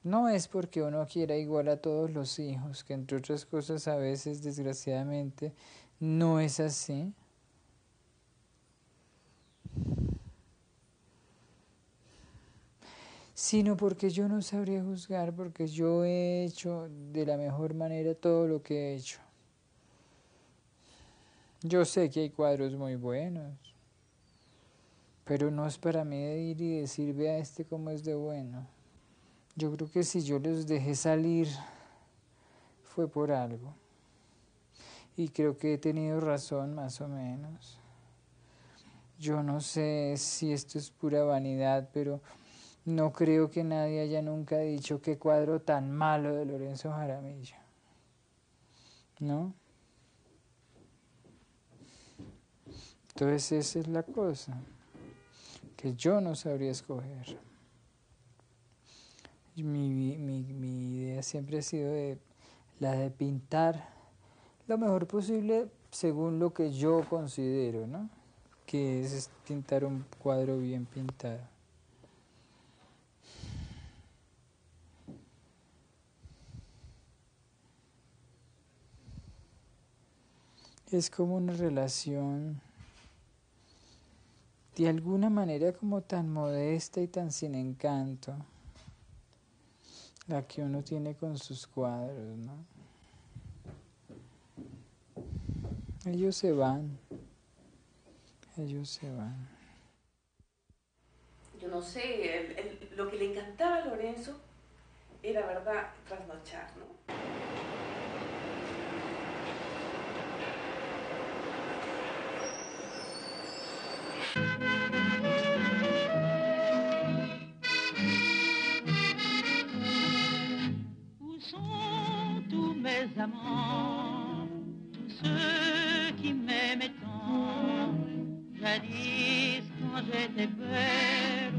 No es porque uno quiera igual a todos los hijos, que entre otras cosas a veces, desgraciadamente, no es así. Sino porque yo no sabría juzgar, porque yo he hecho de la mejor manera todo lo que he hecho. Yo sé que hay cuadros muy buenos, pero no es para mí de ir y decir, vea este cómo es de bueno. Yo creo que si yo los dejé salir fue por algo. Y creo que he tenido razón más o menos. Yo no sé si esto es pura vanidad, pero no creo que nadie haya nunca dicho qué cuadro tan malo de Lorenzo Jaramillo. ¿No? Entonces esa es la cosa, que yo no sabría escoger. Mi idea siempre ha sido la de pintar lo mejor posible según lo que yo considero, ¿no? Que es pintar un cuadro bien pintado. Es como una relación de alguna manera como tan modesta y tan sin encanto, la que uno tiene con sus cuadros, ¿no? Ellos se van. Yo no sé, lo que le encantaba a Lorenzo era, verdad, trasnochar, ¿no? Où sont tous mes amants, tous ceux qui m'aimaient tant, jadis quand j'étais belle,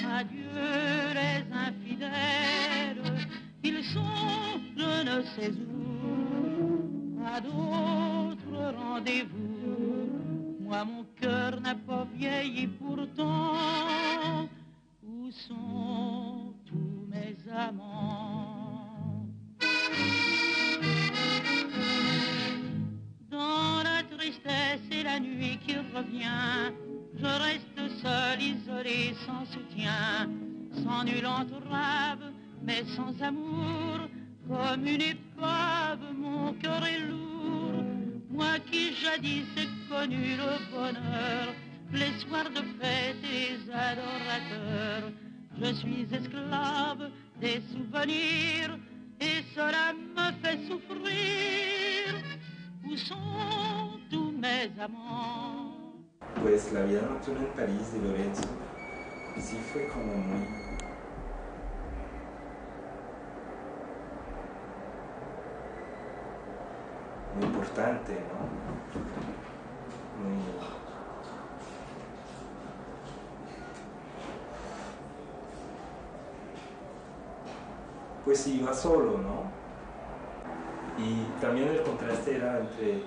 adieu les infidèles, ils sont je ne sais où, à d'autres rendez-vous, moi mon cœur n'a pas vieilli pourtant, où sont tous mes amants? Je reste seule, isolée, sans soutien, sans nulle entrave, mais sans amour, comme une épave, mon cœur est lourd. Moi qui jadis ai connu le bonheur, les soirs de fête et les adorateurs, je suis esclave des souvenirs et cela me fait souffrir. Où sont tous mes amants? Pues la vida nocturna en París de Lorenzo sí fue como muy importante, ¿no? Pues iba solo, ¿no? Y también el contraste era entre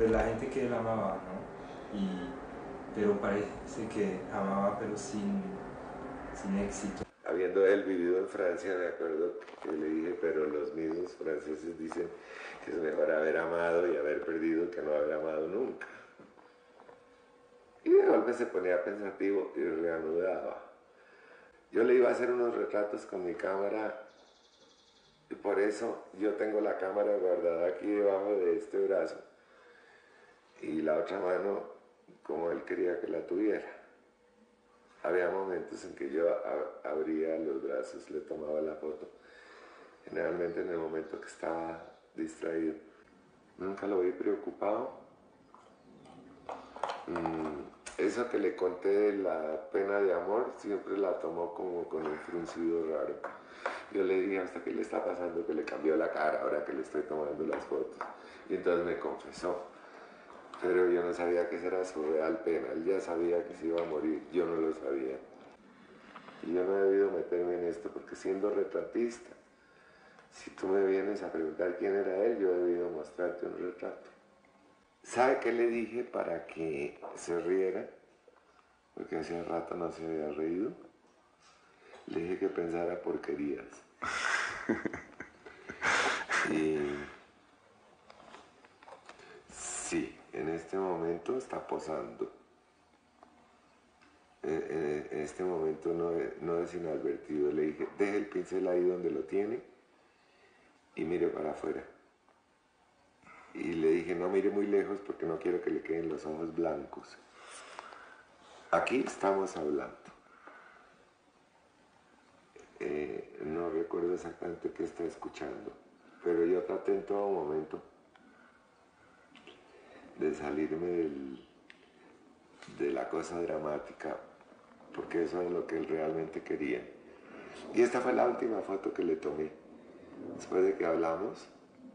la gente que él amaba, ¿no? Pero parece que amaba pero sin éxito. Habiendo él vivido en Francia, me acuerdo que le dije, pero los mismos franceses dicen que es mejor haber amado y haber perdido que no haber amado nunca. Y de golpe se ponía pensativo y reanudaba. Yo le iba a hacer unos retratos con mi cámara y por eso yo tengo la cámara guardada aquí debajo de este brazo y la otra mano como él quería que la tuviera. Había momentos en que yo abría los brazos, le tomaba la foto, generalmente en el momento que estaba distraído. Nunca lo vi preocupado. Eso que le conté de la pena de amor, siempre la tomó como con un fruncido raro. Yo le dije, ¿hasta qué le está pasando? Que le cambió la cara ahora que le estoy tomando las fotos. Y entonces me confesó. Pero yo no sabía que esa era su real pena. Él ya sabía que se iba a morir. Yo no lo sabía. Y yo no he debido meterme en esto porque siendo retratista, si tú me vienes a preguntar quién era él, yo he debido mostrarte un retrato. ¿Sabe qué le dije para que se riera? Porque hacía rato no se había reído. Le dije que pensara porquerías. Y sí, en este momento está posando. En este momento no es inadvertido. Le dije, deje el pincel ahí donde lo tiene y mire para afuera. Y le dije, no mire muy lejos porque no quiero que le queden los ojos blancos. Aquí estamos hablando. No recuerdo exactamente qué está escuchando, pero yo traté en todo momento de salirme de la cosa dramática, porque eso es lo que él realmente quería. Y esta fue la última foto que le tomé. Después de que hablamos,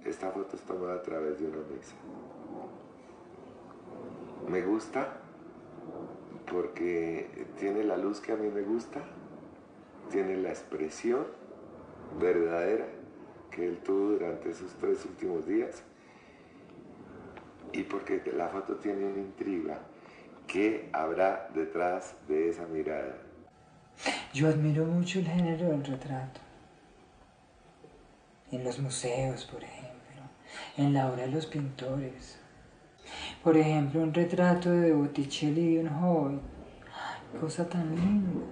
esta foto es tomada a través de una mesa. Me gusta porque tiene la luz que a mí me gusta, tiene la expresión verdadera que él tuvo durante esos 3 últimos días y porque la foto tiene una intriga. ¿Qué habrá detrás de esa mirada? Yo admiro mucho el género del retrato. En los museos, por ejemplo, en la obra de los pintores. Por ejemplo, un retrato de Botticelli de un joven. Cosa tan linda.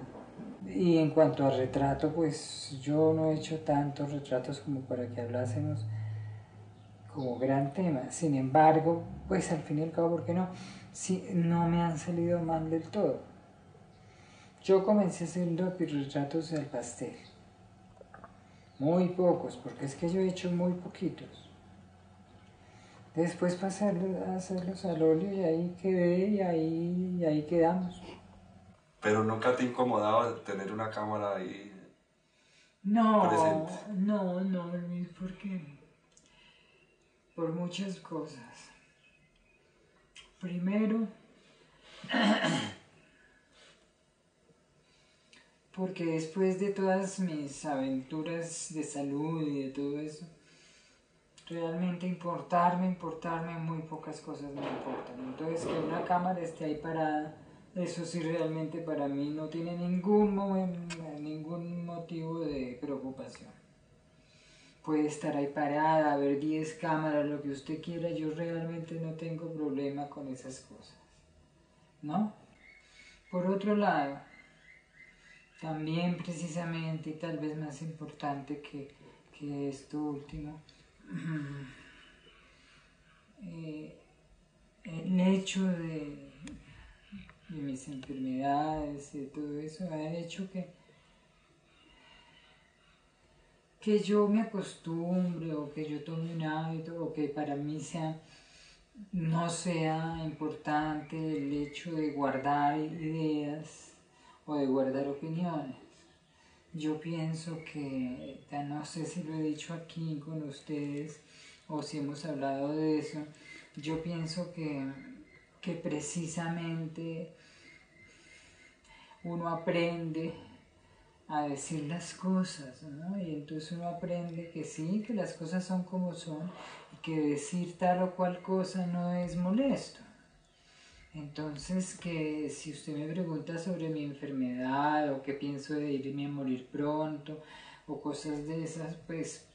Y en cuanto a retrato, pues yo no he hecho tantos retratos como para que hablásemos como gran tema. Sin embargo, pues al fin y al cabo, ¿por qué no? Sí, no me han salido mal del todo. Yo comencé haciendo retratos al pastel. Muy pocos, porque es que yo he hecho muy poquitos. Después pasé a hacerlos al óleo y ahí quedé y ahí quedamos. Pero nunca te incomodaba tener una cámara ahí presente. No, Luis, ¿por qué? Por muchas cosas. Primero, porque después de todas mis aventuras de salud y de todo eso, realmente importarme, muy pocas cosas me importan. Entonces, que una cámara esté ahí parada, eso sí realmente para mí no tiene ningún motivo de preocupación. puede estar ahí parada, ver 10 cámaras, lo que usted quiera, yo realmente no tengo problema con esas cosas, ¿no? Por otro lado, también precisamente, y tal vez más importante que esto último, el hecho de mis enfermedades y de todo eso ha hecho que yo me acostumbre o que yo tome un hábito o que para mí no sea importante el hecho de guardar ideas o de guardar opiniones. Yo pienso que, no sé si lo he dicho aquí con ustedes o si hemos hablado de eso, yo pienso que precisamente uno aprende a decir las cosas, ¿no? Y entonces uno aprende que sí, que las cosas son como son y que decir tal o cual cosa no es molesto. Entonces, que si usted me pregunta sobre mi enfermedad o qué pienso de irme a morir pronto o cosas de esas, pues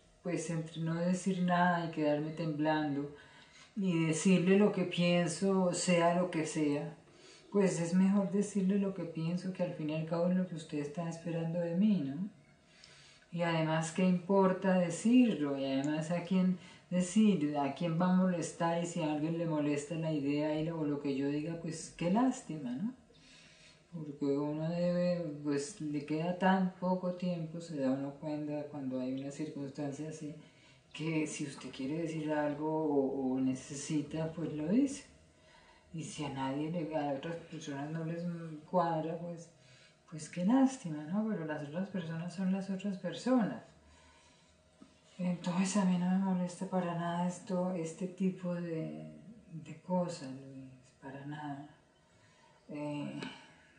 entre no decir nada y quedarme temblando y decirle lo que pienso, sea lo que sea, pues es mejor decirle lo que pienso, que al fin y al cabo es lo que usted está esperando de mí, ¿no? Y además, ¿qué importa decirlo? Y además, ¿a quién decir? ¿A quién va a molestar? Y si a alguien le molesta la idea o lo que yo diga, pues qué lástima, ¿no? Porque uno pues le queda tan poco tiempo, se da uno cuenta cuando hay una circunstancia así, que si usted quiere decir algo o necesita, pues lo dice. Y si a otras personas no les cuadra, pues qué lástima, ¿no? Pero las otras personas son las otras personas. Entonces a mí no me molesta para nada este tipo de cosas, Luis, para nada.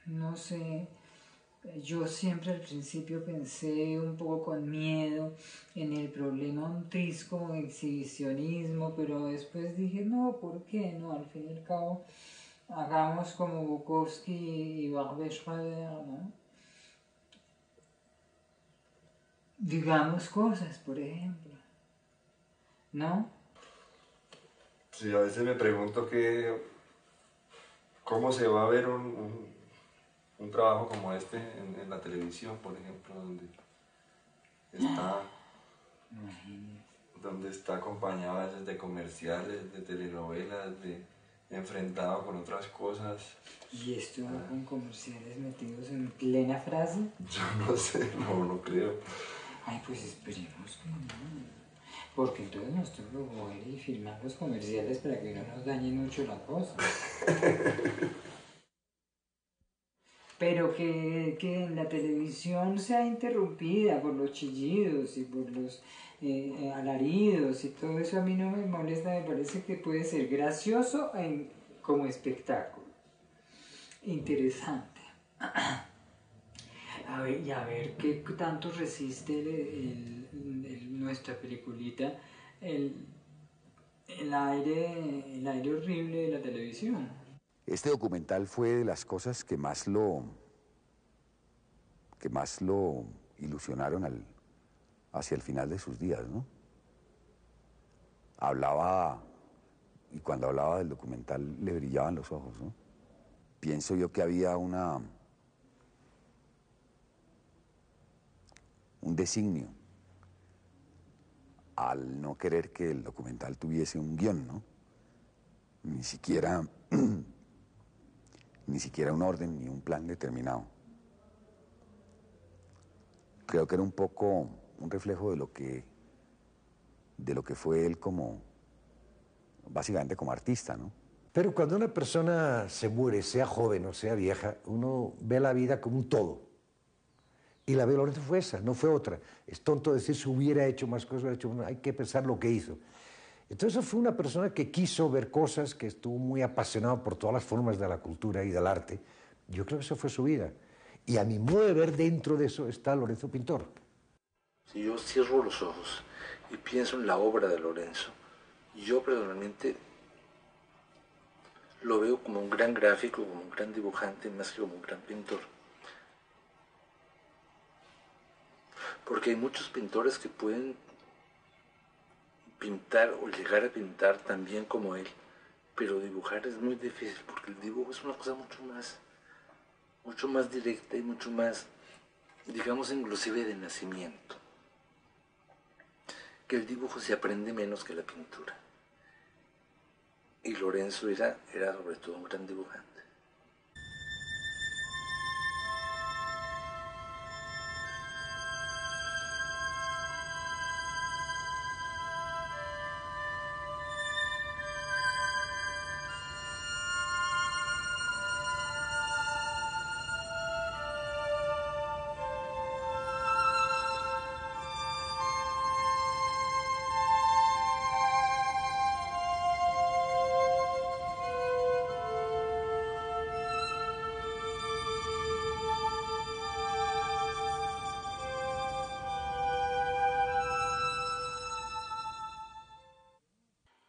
No sé, yo siempre al principio pensé un poco con miedo en el problema un trisco exhibicionismo, pero después dije, no, ¿por qué no? Al fin y al cabo, hagamos como Bukowski y Barbet-Schrader, ¿no? Digamos cosas, por ejemplo, ¿no? Sí, a veces me pregunto cómo se va a ver un trabajo como este en la televisión, por ejemplo, donde está acompañado a veces de comerciales, de telenovelas, enfrentado con otras cosas. ¿Y esto con comerciales metidos en plena frase? Yo no sé, no creo. Ay, pues esperemos que no. Porque entonces nos tengo que mover y filmar los comerciales para que no nos dañen mucho la cosa. Pero que en la televisión sea interrumpida por los chillidos y por los alaridos y todo eso a mí no me molesta, me parece que puede ser gracioso como espectáculo. Interesante. A ver qué tanto resiste nuestra peliculita el aire horrible de la televisión. Este documental fue de las cosas que más lo ilusionaron hacia el final de sus días, ¿no? Hablaba, y cuando hablaba del documental le brillaban los ojos, ¿no? Pienso yo que había un designio al no querer que el documental tuviese un guión, ¿no? Ni siquiera un orden ni un plan determinado. Creo que era un poco un reflejo de lo que fue él básicamente como artista, ¿no? Pero cuando una persona se muere, sea joven o sea vieja, uno ve la vida como un todo. Y la de Lorenzo fue esa, no fue otra. Es tonto decir si hubiera hecho más cosas, hay que pensar lo que hizo. Entonces fue una persona que quiso ver cosas, que estuvo muy apasionado por todas las formas de la cultura y del arte. Yo creo que eso fue su vida. Y a mi modo de ver, dentro de eso está Lorenzo Pintor. Si yo cierro los ojos y pienso en la obra de Lorenzo, yo personalmente lo veo como un gran gráfico, como un gran dibujante, más que como un gran pintor. Porque hay muchos pintores que pueden pintar o llegar a pintar tan bien como él, pero dibujar es muy difícil porque el dibujo es una cosa mucho más directa y mucho más, digamos, inclusive de nacimiento. Que el dibujo se aprende menos que la pintura. Y Lorenzo era sobre todo un gran dibujante.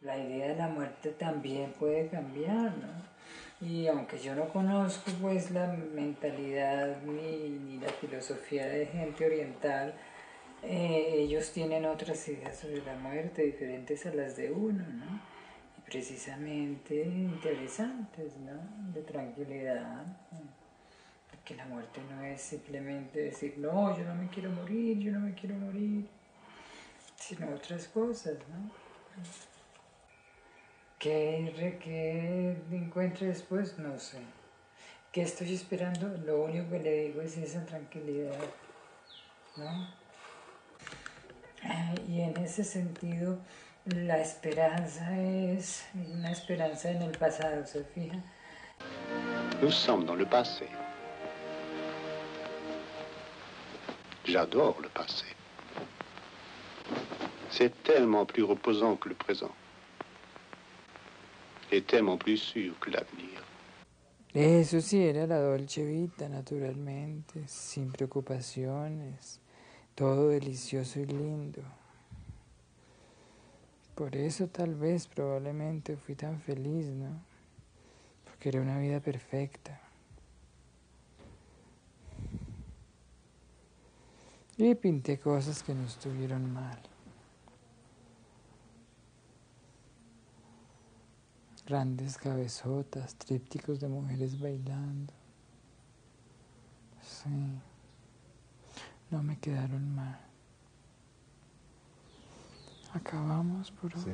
La idea de la muerte también puede cambiar, ¿no? Y aunque yo no conozco pues la mentalidad ni la filosofía de gente oriental, ellos tienen otras ideas sobre la muerte diferentes a las de uno, ¿no? Y precisamente interesantes, ¿no? De tranquilidad. Porque la muerte no es simplemente decir, no, yo no me quiero morir, yo no me quiero morir, sino otras cosas, ¿no? ¿Qué encuentre después? No sé. ¿Qué estoy esperando? Lo único que le digo es esa tranquilidad, ¿no? Y en ese sentido, la esperanza es una esperanza en el pasado, ¿se fija? Nous sommes dans le passé. J'adore le passé. C'est tellement plus reposant que le présent. Et tellement plus sûr que l'avenir. Eso sí era la dolce vita, naturalmente, sin preocupaciones, todo delicioso y lindo. Por eso tal vez, probablemente fui tan feliz, ¿no? Porque era una vida perfecta. Y pinté cosas que no estuvieron mal. Grandes cabezotas, trípticos de mujeres bailando. Sí, no me quedaron mal. Acabamos por hoy. Sí.